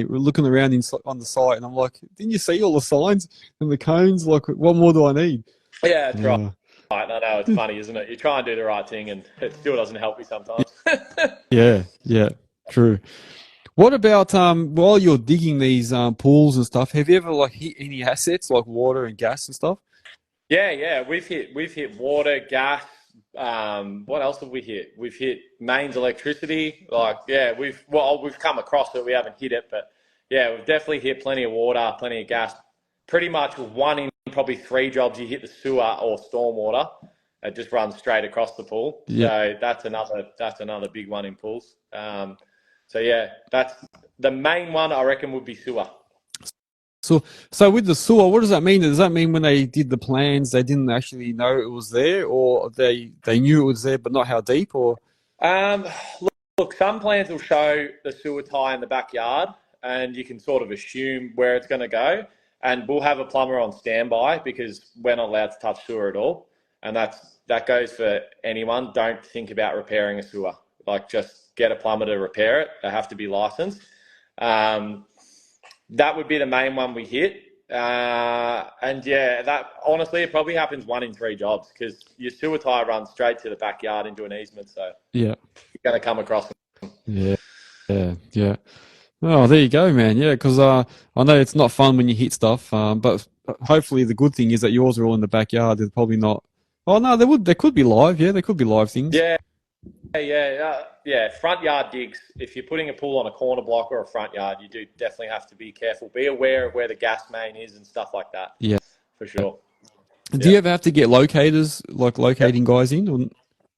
around on the site, and I'm like, didn't you see all the signs and the cones? Like, what more do I need? Yeah, that's right. I know, it's funny, isn't it? You try and do the right thing, and it still doesn't help you sometimes. Yeah, true. What about while you're digging these pools and stuff? Have you ever hit any assets like water and gas and stuff? Yeah, we've hit water, gas. What else have we hit? We've hit mains electricity. We've come across it. We haven't hit it, but yeah, we've definitely hit plenty of water, plenty of gas. Pretty much 1 in probably 3 jobs, you hit the sewer or storm water. It just runs straight across the pool. So that's another big one in pools. That's the main one. I reckon would be sewer. So with the sewer, what does that mean? Does that mean when they did the plans, they didn't actually know it was there, or they knew it was there but not how deep? Or look, some plans will show the sewer tie in the backyard, and you can sort of assume where it's going to go. and we'll have a plumber on standby because we're not allowed to touch sewer at all. And that goes for anyone. Don't think about repairing a sewer. Like, just get a plumber to repair it. They have to be licensed. That would be the main one we hit. And yeah, that honestly, it probably happens 1 in 3 jobs because your sewer tie runs straight to the backyard into an easement. So Yeah. you're going to come across them. Yeah. Oh, there you go, man. Yeah, because I know it's not fun when you hit stuff, but hopefully the good thing is that yours are all in the backyard. There's probably not. Oh no, there could be live. Yeah, there could be live things. Yeah. Front yard digs. If you're putting a pool on a corner block or a front yard, you do definitely have to be careful. Be aware of where the gas main is and stuff like that. Yeah, for sure. Do you ever have to get locators, like locating guys in? Or...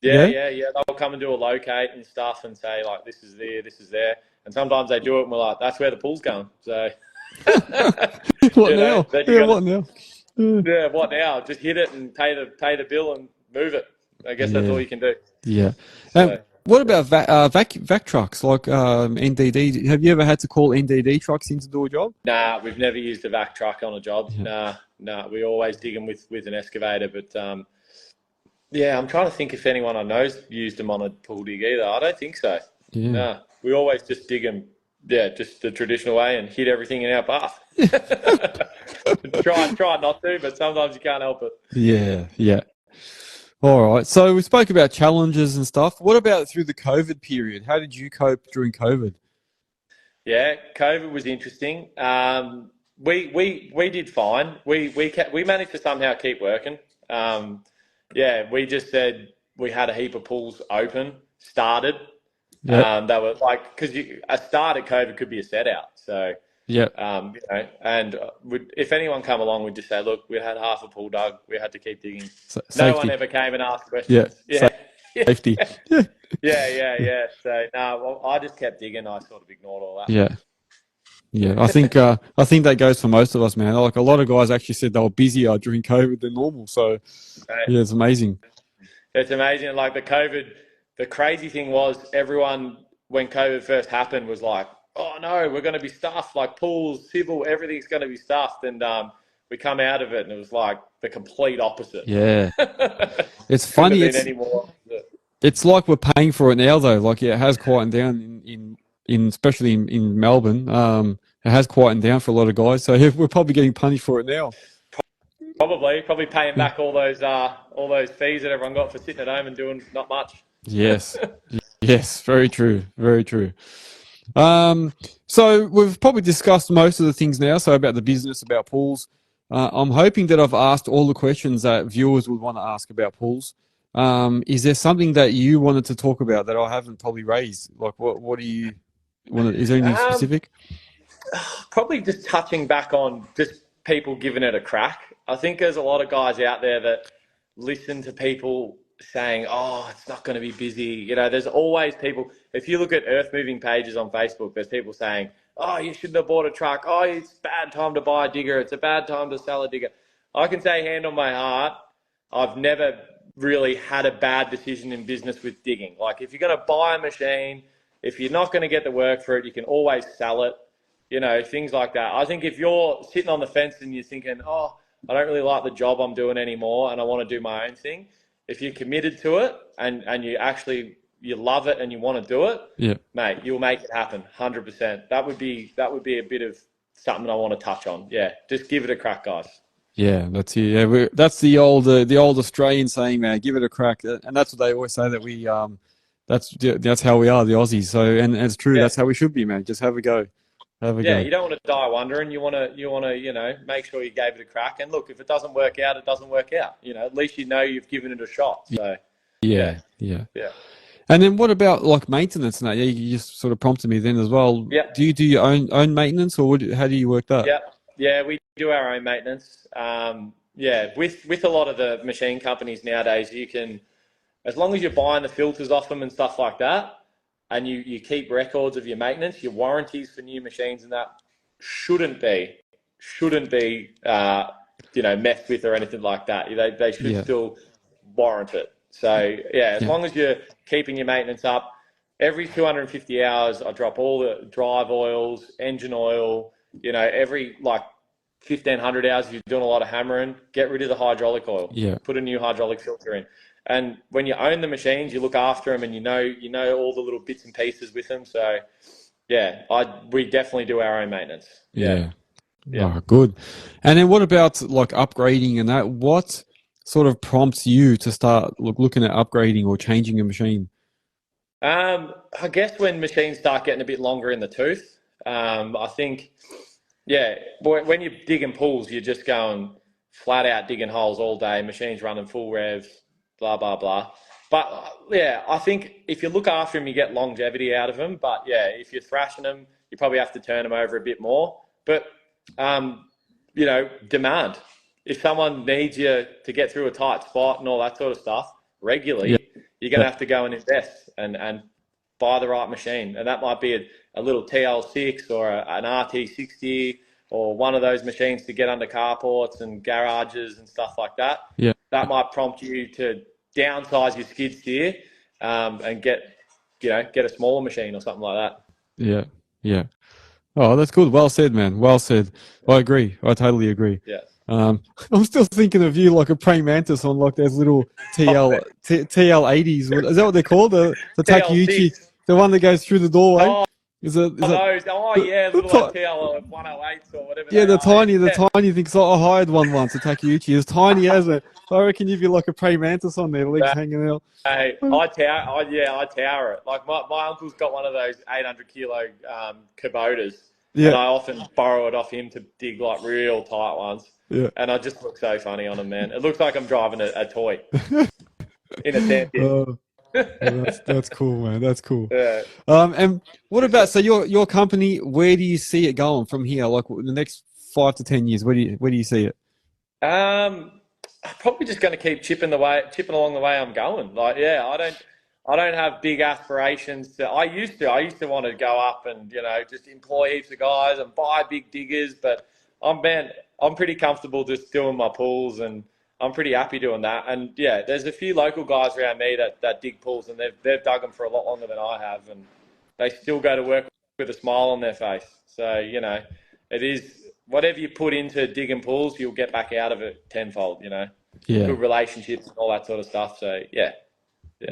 Yeah. They'll come and do a locate and stuff and say, like, this is there, this is there. And sometimes they do it and we're like, that's where the pool's going. So what now? What now? Yeah, what now? Just hit it and pay the bill and move it. I guess that's all you can do. Yeah. What about vac trucks, like NDD? Have you ever had to call NDD trucks in to do a job? Nah, we've never used a vac truck on a job. Yeah. Nah. We always dig them with an excavator. But I'm trying to think if anyone I know's used them on a pool dig either. I don't think so. Yeah. Nah, we always just dig them. Yeah, just the traditional way and hit everything in our path. try not to, but sometimes you can't help it. Yeah. All right. So we spoke about challenges and stuff. What about through the COVID period? How did you cope during COVID? Yeah, COVID was interesting. We did fine. We managed to somehow keep working. We just said we had a heap of pools open, started. Yep. They were like, because a start at COVID could be a set out. So, if anyone come along, we'd just say, look, we had half a pool dug. We had to keep digging. No one ever came and asked questions. Safety. Yeah. So, I just kept digging. I sort of ignored all that. Yeah. I think that goes for most of us, man. Like, a lot of guys actually said they were busier during COVID than normal. So, it's amazing. It's amazing. Like the crazy thing was everyone, when COVID first happened, was like, oh no, we're going to be stuffed, like pools, civil, everything's going to be stuffed. And we come out of it and it was like the complete opposite. Yeah. It's funny. It's like we're paying for it now though. Like, it has quietened down in especially in Melbourne. It has quietened down for a lot of guys. So we're probably getting punished for it now. Probably paying back all those fees that everyone got for sitting at home and doing not much. Yes. Very true. So we've probably discussed most of the things now. So about the business, about pools. I'm hoping that I've asked all the questions that viewers would want to ask about pools. Is there something that you wanted to talk about that I haven't probably raised? Like, what do you want? Is there anything specific? Probably just touching back on just people giving it a crack. I think there's a lot of guys out there that listen to people saying, oh, it's not going to be busy. You know, there's always people. If you look at earth-moving pages on Facebook, there's people saying, oh, you shouldn't have bought a truck. Oh, it's a bad time to buy a digger. It's a bad time to sell a digger. I can say, hand on my heart, I've never really had a bad decision in business with digging. Like, if you're going to buy a machine, if you're not going to get the work for it, you can always sell it. You know, things like that. I think if you're sitting on the fence and you're thinking, oh, I don't really like the job I'm doing anymore and I want to do my own thing, if you're committed to it and you love it and you want to do it, mate, you'll make it happen 100%. That would be a bit of something I want to touch on. Yeah, just give it a crack, guys. Yeah, that's it. Yeah, that's the old Australian saying, man. Give it a crack, and that's what they always say, that we that's how we are, the Aussies. So and it's true. Yeah. That's how we should be, man. Just have a go. Yeah, you don't want to die wondering. You want to make sure you gave it a crack. And look, if it doesn't work out, it doesn't work out. You know, at least you know you've given it a shot. So yeah. And then what about like maintenance and that? Yeah, you just sort of prompted me then as well. Yeah. Do you do your own maintenance, or how do you work that? Yeah, we do our own maintenance. With a lot of the machine companies nowadays, you can, as long as you're buying the filters off them and stuff like that, and you keep records of your maintenance, your warranties for new machines and that shouldn't be messed with or anything like that. They should still warrant it. So as long as you're keeping your maintenance up, every 250 hours I drop all the drive oils, engine oil, every 1,500 hours if you're doing a lot of hammering, get rid of the hydraulic oil. Yeah. Put a new hydraulic filter in. And when you own the machines, you look after them, and you know all the little bits and pieces with them. So, yeah, we definitely do our own maintenance. Yeah. Yeah. Oh, good. And then what about like upgrading and that? What sort of prompts you to start looking at upgrading or changing a machine? I guess when machines start getting a bit longer in the tooth, I think, yeah, when you're digging pools, you're just going flat out digging holes all day, machines running full revs, blah, blah, blah. But yeah, I think if you look after them, you get longevity out of them. But yeah, if you're thrashing them, you probably have to turn them over a bit more. But, demand. If someone needs you to get through a tight spot and all that sort of stuff Yeah. regularly, you're going to have to go and invest and buy the right machine. And that might be a little TL6 or an RT60 or one of those machines to get under carports and garages and stuff like that. Yeah. That might prompt you to downsize your skid steer and get a smaller machine or something like that. Yeah. Yeah. Oh, that's good. Well said, man. Well said. I agree. I totally agree. Yeah. I'm still thinking of you like a praying mantis on like those little TL80s. Is that what they're called? The Takeuchi, TL6. the one that goes through the doorway. Oh, Is it? little like TL 108s or whatever. Yeah, the tiny thing. So I hired one once, a Takeuchi. It's tiny as it. So I reckon you'd be like a praying mantis on there, legs hanging out. Hey, I tower it. Like my uncle's got one of those 800 kilo Kubotas, and I often borrow it off him to dig like real tight ones. Yeah. And I just look so funny on them, man. It looks like I'm driving a toy in a sand pit. Well, that's cool, man. That's cool. Yeah. And what about your company? Where do you see it going from here? Like the next 5 to 10 years, where do you see it? I'm probably just going to keep chipping along the way I'm going. Like, yeah, I don't have big aspirations. I used to want to go up and just employ heaps of guys and buy big diggers, but I'm pretty comfortable just doing my pools, and I'm pretty happy doing that. And yeah, there's a few local guys around me that dig pools, and they've dug them for a lot longer than I have, and they still go to work with a smile on their face. So it is whatever you put into digging pools, you'll get back out of it tenfold. Yeah. Good relationships and all that sort of stuff. So yeah.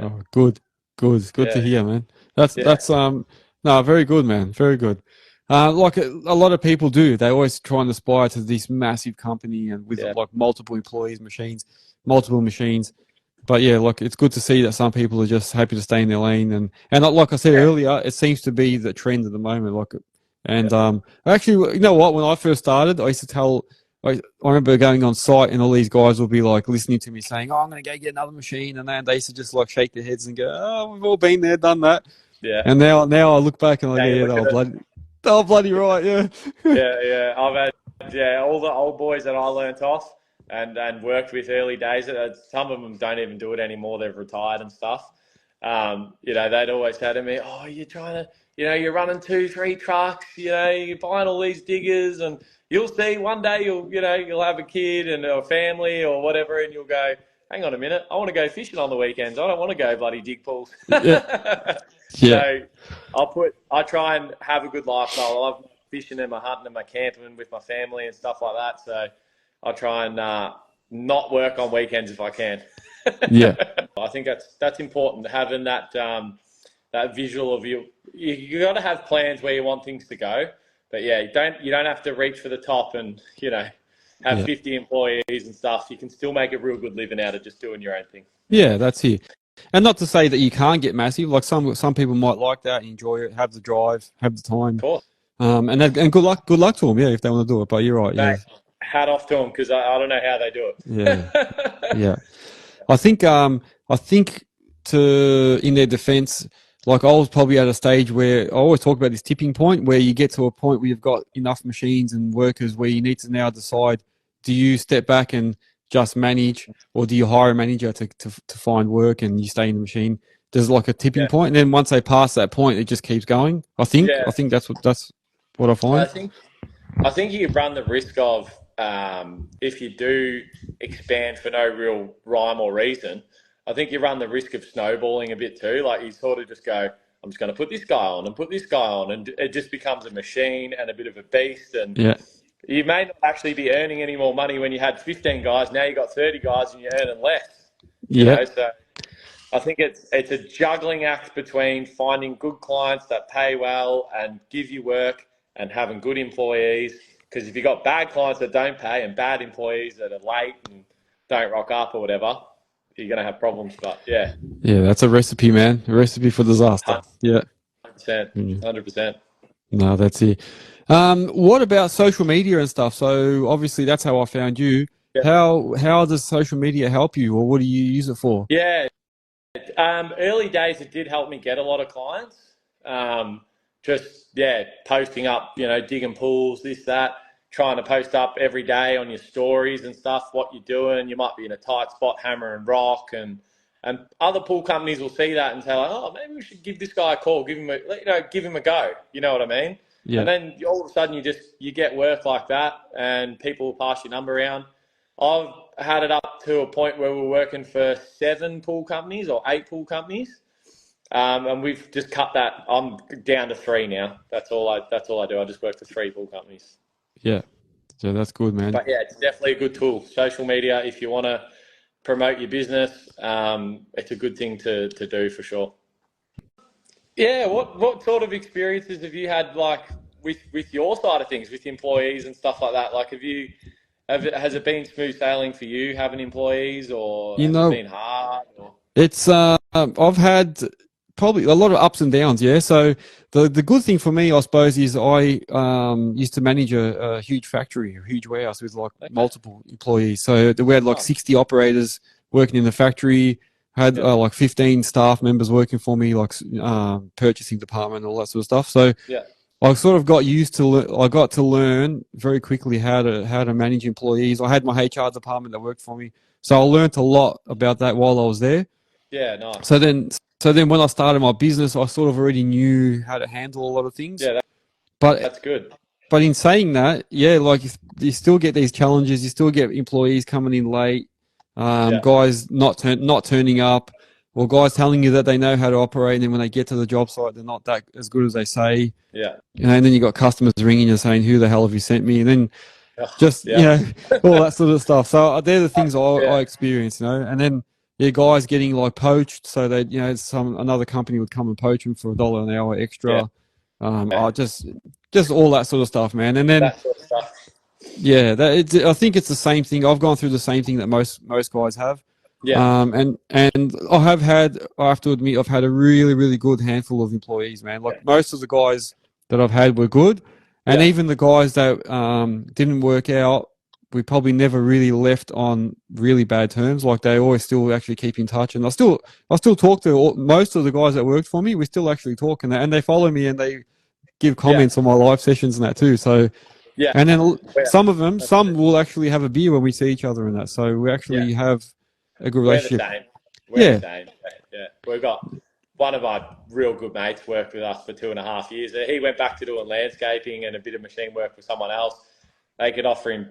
Oh, good to hear, man. That's no, very good, man. Very good. Like a lot of people do, they always try and aspire to this massive company and with like multiple employees, multiple machines. But yeah, like it's good to see that some people are just happy to stay in their lane, and like I said earlier, it seems to be the trend at the moment. Actually, you know what? When I first started, I used to tell. I remember going on site and all these guys would be like listening to me saying, "Oh, I'm going to go get another machine," and then they used to just like shake their heads and go, "Oh, we've all been there, done that." Yeah. And now I look back and I go, "Oh, bloody right, yeah." Yeah. I've had all the old boys that I learnt off and worked with early days. Some of them don't even do it anymore. They've retired and stuff. They'd always say to me, "Oh, you're trying to, you're running 2-3 trucks. You're buying all these diggers, and you'll see one day you'll have a kid and a family or whatever, and you'll go, hang on a minute, I want to go fishing on the weekends. I don't want to go bloody dig pools." Yeah. So I try and have a good lifestyle. I love fishing and my hunting and my camping with my family and stuff like that. So I try and not work on weekends if I can. Yeah. I think that's important, having that visual of you. You got to have plans where you want things to go, but yeah, you don't have to reach for the top and have 50 employees and stuff. You can still make a real good living out of just doing your own thing. Yeah, that's it. And not to say that you can't get massive. Like some people might like that, enjoy it, have the drive, have the time. Of course. And good luck to them. Yeah, if they want to do it. But you're right. Yeah. Hat off to them, because I don't know how they do it. Yeah. Yeah. I think in their defense, like I was probably at a stage where I always talk about this tipping point where you get to a point where you've got enough machines and workers where you need to now decide, do you step back and just manage, or do you hire a manager to find work and you stay in the machine? There's like a tipping point, and then once they pass that point, it just keeps going. I think that's what I find. I think you run the risk of, if you do expand for no real rhyme or reason, I think you run the risk of snowballing a bit too. Like you sort of just go, I'm just going to put this guy on and put this guy on, and it just becomes a machine and a bit of a beast. And You may not actually be earning any more money when you had 15 guys. Now you got 30 guys and you're earning less. You know, so I think it's a juggling act between finding good clients that pay well and give you work and having good employees. Because if you've got bad clients that don't pay and bad employees that are late and don't rock up or whatever, you're going to have problems. But yeah. Yeah, that's a recipe, man. A recipe for disaster. 100%, Yeah. 100%. No, that's it. What about social media and stuff? So obviously that's how I found you. Yeah. How does social media help you, or what do you use it for? Yeah. Early days, it did help me get a lot of clients. Posting up, digging pools, this, that, trying to post up every day on your stories and stuff, what you're doing. You might be in a tight spot, hammering rock, and other pool companies will see that and say, like, oh, maybe we should give this guy a call, give him a go. You know what I mean? Yeah. And then all of a sudden you get work like that, and people will pass your number around. I've had it up to a point where we're working for 7 pool companies or 8 pool companies, and we've just cut that. I'm down to 3 now. That's all I do. I just work for 3 pool companies. Yeah, so that's good, man. But yeah, it's definitely a good tool. Social media, if you want to promote your business, it's a good thing to do for sure. Yeah, what sort of experiences have you had, like with your side of things, with employees and stuff like that? Like, has it been smooth sailing for you having employees, or has it been hard? Or? It's I've had probably a lot of ups and downs. Yeah, so the good thing for me, I suppose, is I used to manage a huge factory, a huge warehouse with multiple employees. So we had 60 operators working in the factory. Had 15 staff members working for me, purchasing department, all that sort of stuff. So I sort of got used to. I got to learn very quickly how to manage employees. I had my HR department that worked for me, so I learned a lot about that while I was there. Yeah, nice. So then when I started my business, I sort of already knew how to handle a lot of things. Yeah, but that's good. But in saying that, yeah, you still get these challenges. You still get employees coming in late, guys not turning up, or guys telling you that they know how to operate, and then when they get to the job site, they're not that as good as they say. Yeah. And then you got customers ringing you saying, "Who the hell have you sent me?" And then all that sort of stuff. So they're the things I experience, And then guys getting poached, so that another company would come and poach them for $1 an hour extra. Just all that sort of stuff, man. And then that sort of stuff. Yeah, I think it's the same thing. I've gone through the same thing that most guys have. Yeah. And I have to admit, I've had a really, really good handful of employees, man. Most of the guys that I've had were good, and even the guys that didn't work out, we probably never really left on really bad terms. They always still actually keep in touch, and I still talk to most of the guys that worked for me. We still actually talk, and they follow me, and they give comments on my live sessions and that too. So. Yeah, and then some will actually have a beer when we see each other and that. So we actually have a good relationship. We're the same. Yeah, we've got one of our real good mates worked with us for 2.5 years. He went back to doing landscaping and a bit of machine work for someone else. They could offer him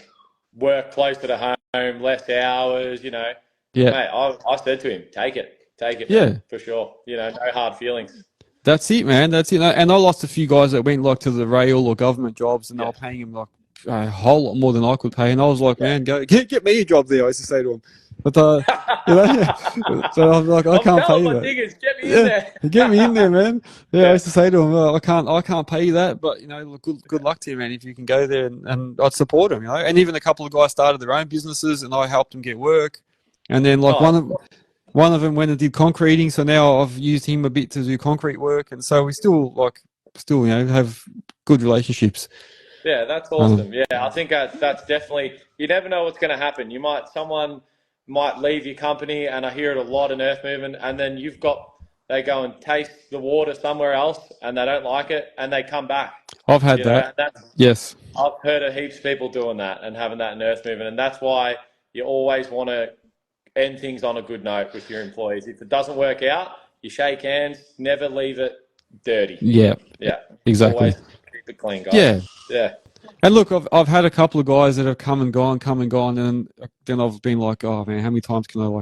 work closer to home, less hours. Yeah, mate, I said to him, take it, man, for sure. No hard feelings. That's it, man. That's it. And I lost a few guys that went to the rail or government jobs, and they were paying them a whole lot more than I could pay. And I was like, man, go get me a job there. I used to say to him, but so I'm like, I can't pay you that. Diggers, get me in there. Get me in there, man. I used to say to him, I can't pay you that, but good luck to you, man. If you can go there, and I'd support him, And even a couple of guys started their own businesses, and I helped them get work. And then one of them went and did concreting, so now I've used him a bit to do concrete work, and so we still have good relationships. Yeah, that's awesome. I think that's definitely. You never know what's going to happen. Someone might leave your company, and I hear it a lot in earth movement, and then they go and taste the water somewhere else, and they don't like it, and they come back. I've had that. Yes, I've heard of heaps of people doing that and having that in earth movement, and that's why you always want to end things on a good note with your employees. If it doesn't work out, you shake hands, never leave it dirty. Yeah, exactly. Always keep it clean, guys. Yeah. And look, I've had a couple of guys that have come and gone, and then I've been like, oh man, how many times can I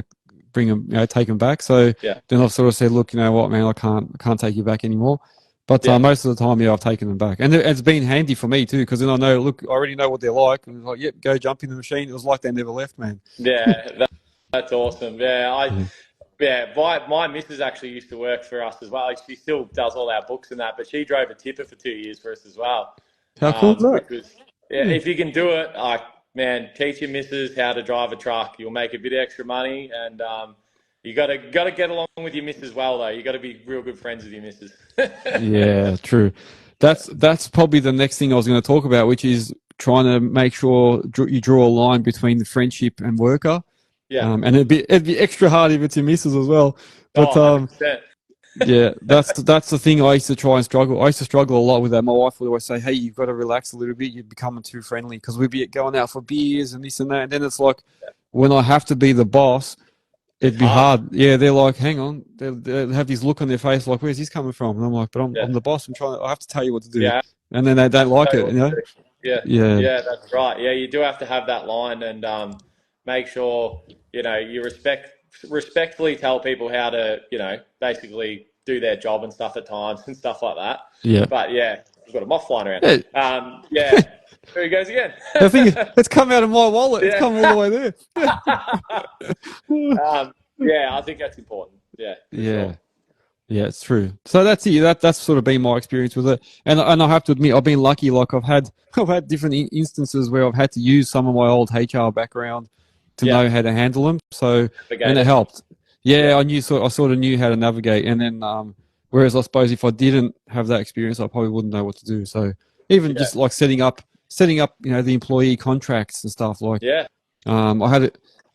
bring them, take them back? So then I've sort of said, look, you know what, man, I can't take you back anymore. But most of the time, I've taken them back. And it's been handy for me too, because then I know, look, I already know what they're like. And it's like, yep, go jump in the machine. It was like they never left, man. Yeah, that's awesome. Yeah. My missus actually used to work for us as well. She still does all our books and that, but she drove a tipper for 2 years for us as well. How cool is that? Which was, if you can do it, man, teach your missus how to drive a truck. You'll make a bit of extra money, and you gotta get along with your missus well though. You got to be real good friends with your missus. Yeah, true. That's probably the next thing I was going to talk about, which is trying to make sure you draw a line between the friendship and worker. Yeah. And it'd be extra hard if it's your missus as well. But 100%. yeah, that's the thing I used to try and struggle. I used to struggle a lot with that. My wife would always say, "Hey, you've got to relax a little bit. You're becoming too friendly," because we'd be going out for beers and this and that. And then it's like, when I have to be the boss, it'd be hard. Yeah, they're like, "Hang on," they'll have this look on their face like, "Where's this coming from?" And I'm like, "But I'm the boss. I have to tell you what to do." Yeah. And then they don't like it, you know. Yeah, that's right. Yeah, you do have to have that line and make sure you respectfully tell people how to basically do their job and stuff at times and stuff like that. Yeah. But yeah, we've got a moth flying around. Yeah. There he goes again. I think it's come out of my wallet. It's come all the way there. Yeah, I think that's important. Yeah. Sure. Yeah, it's true. So that's it. That's sort of been my experience with it. And I have to admit, I've been lucky. Like I've had different instances where I've had to use some of my old HR background to know how to handle them. So and it helped. Yeah, I sort of knew how to navigate. And then whereas I suppose if I didn't have that experience, I probably wouldn't know what to do. So even just like setting up the employee contracts and stuff like. I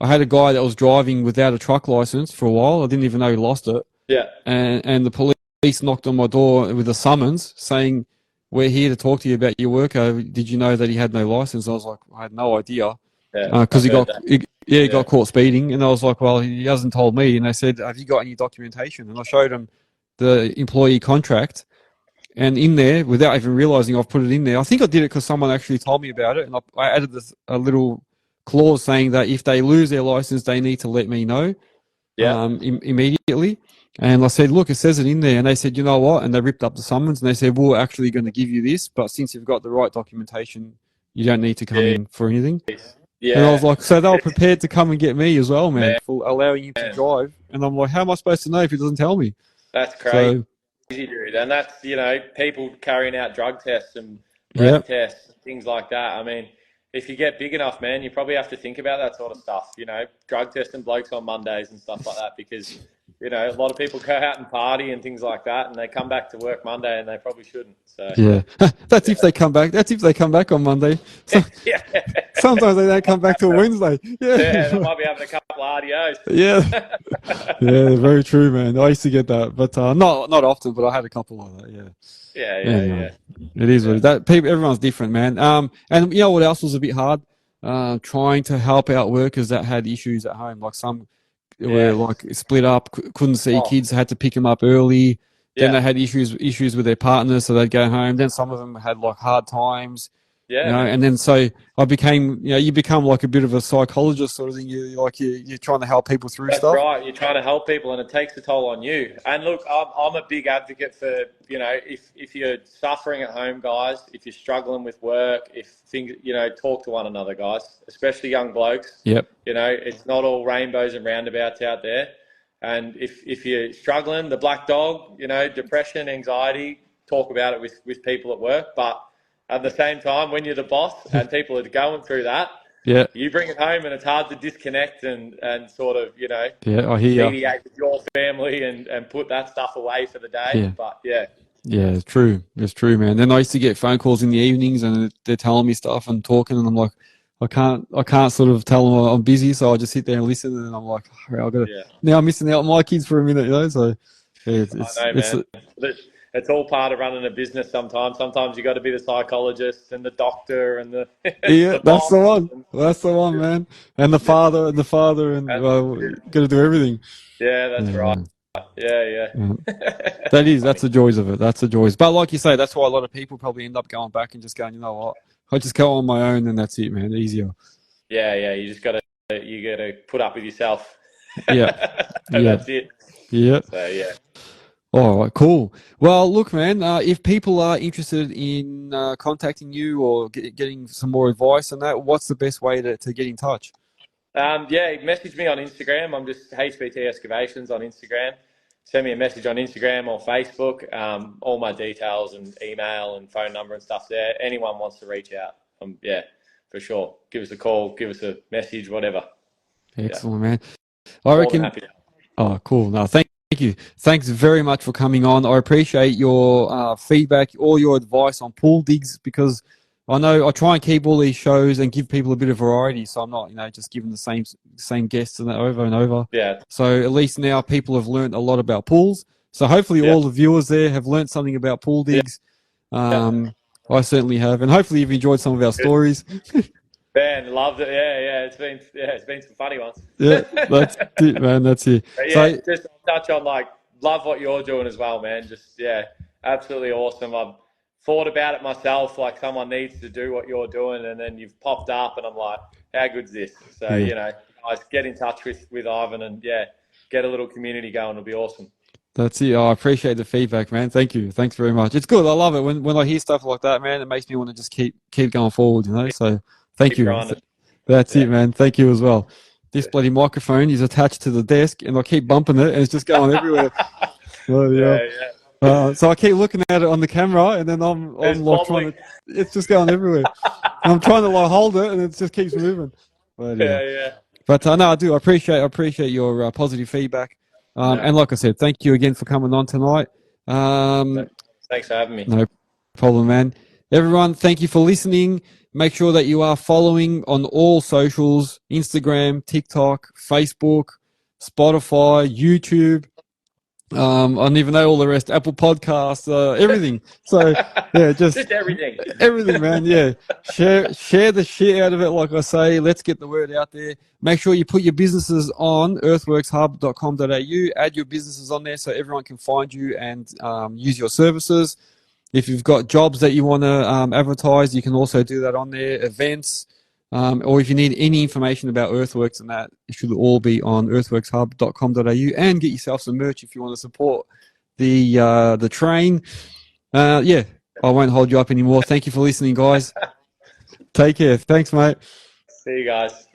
had a guy that was driving without a truck license for a while. I didn't even know he lost it. Yeah. And the police knocked on my door with a summons saying, "We're here to talk to you about your worker. Did you know that he had no license?" I was like, I had no idea. Because he got caught speeding. And I was like, well, he hasn't told me. And they said, "Have you got any documentation?" And I showed him the employee contract. And in there, without even realizing I've put it in there, I think I did it because someone actually told me about it. And I added a little clause saying that if they lose their license, they need to let me know immediately. And I said, "Look, it says it in there." And they said, "You know what?" And they ripped up the summons and they said, "We're actually going to give you this, but since you've got the right documentation, you don't need to come in for anything." Yeah. And I was like, so they were prepared to come and get me as well, man, for allowing him to drive. And I'm like, how am I supposed to know if he doesn't tell me? That's crazy, dude. And that's, people carrying out drug tests and breath tests and things like that. I mean, if you get big enough, man, you probably have to think about that sort of stuff, drug testing blokes on Mondays and stuff like that, because, a lot of people go out and party and things like that, and they come back to work Monday and they probably shouldn't. So that's if they come back. That's if they come back on Monday. So, sometimes they don't come back till Wednesday. They might be having a couple of RDOs. Yeah, very true, man. I used to get that, but not often. But I had a couple like that. Yeah. It is what that people. Everyone's different, man. And you know what else was a bit hard? Trying to help out workers that had issues at home, like some were like split up, couldn't see kids, had to pick them up early. Then they had issues with their partners, so they'd go home. Then some of them had like hard times. And then so I became, you become like a bit of a psychologist sort of thing. You're trying to help people through stuff. That's right. You're trying to help people, and it takes a toll on you. And look, I'm a big advocate for, if you're suffering at home, guys, if you're struggling with work, if things, talk to one another, guys, especially young blokes. Yep. It's not all rainbows and roundabouts out there. And if you're struggling, the black dog, depression, anxiety, talk about it with people at work. But at the same time, when you're the boss and people are going through that, you bring it home and it's hard to disconnect and sort of, I hear mediate with your family and put that stuff away for the day. But yeah, it's true. It's true, man. Then I used to get phone calls in the evenings and they're telling me stuff and talking, and I'm like, I can't sort of tell them I'm busy, so I just sit there and listen, and I'm like, now I'm missing out on my kids for a minute, so it's all part of running a business sometimes. Sometimes you got to be the psychologist and the doctor and the that's the one. That's the one, man. And the father and got to do everything. Yeah, that's right. Yeah. That's the joys of it. That's the joys. But like you say, that's why a lot of people probably end up going back and just going, you know what, I just go on my own and that's it, man. Easier. Yeah. You just gotta put up with yourself. Yeah. That's it. Yeah. So All right, cool. Well, look, man, if people are interested in contacting you or getting some more advice on that, what's the best way to get in touch? Yeah, message me on Instagram. I'm just HPT Excavations on Instagram. Send me a message on Instagram or Facebook. All my details and email and phone number and stuff there. Anyone wants to reach out, yeah, for sure. Give us a call, give us a message, whatever. Excellent, man. I More than reckon. happy. Oh, cool. No, thank you. Thanks very much for coming on. I appreciate your feedback, all your advice on pool digs, because I know I try and keep all these shows and give people a bit of variety, so I'm not, just giving the same guests and that over and over. Yeah. So at least now people have learned a lot about pools. So hopefully all the viewers there have learned something about pool digs. I certainly have, and hopefully you've enjoyed some of our stories. Man, loved it. Yeah. It's been some funny ones. Yeah, that's it, man. That's it. Yeah, just touch on love what you're doing as well, man. Just absolutely awesome. I've thought about it myself. Like someone needs to do what you're doing, and then you've popped up, and I'm like, how good's this? So guys, get in touch with Ivan, and get a little community going. It'll be awesome. That's it. Oh, I appreciate the feedback, man. Thank you. Thanks very much. It's good. I love it when I hear stuff like that, man. It makes me want to just keep going forward, So thank you. That's it, man. Thank you as well. This bloody microphone is attached to the desk, and I keep bumping it, and it's just going everywhere. So I keep looking at it on the camera, and then I'm like trying to. It's just going everywhere. I'm trying to hold it, and it just keeps moving. But, But no, I do. I appreciate your positive feedback. And like I said, thank you again for coming on tonight. Thanks for having me. No problem, man. Everyone, thank you for listening. Make sure that you are following on all socials: Instagram, TikTok, Facebook, Spotify, YouTube. I don't even know all the rest. Apple Podcasts, everything. So just everything. Everything, man. Yeah. Share the shit out of it, like I say. Let's get the word out there. Make sure you put your businesses on earthworkshub.com.au. Add your businesses on there so everyone can find you and use your services. If you've got jobs that you want to advertise, you can also do that on there. Events, or if you need any information about Earthworks and that, it should all be on earthworkshub.com.au, and get yourself some merch if you want to support the train. I won't hold you up anymore. Thank you for listening, guys. Take care. Thanks, mate. See you guys.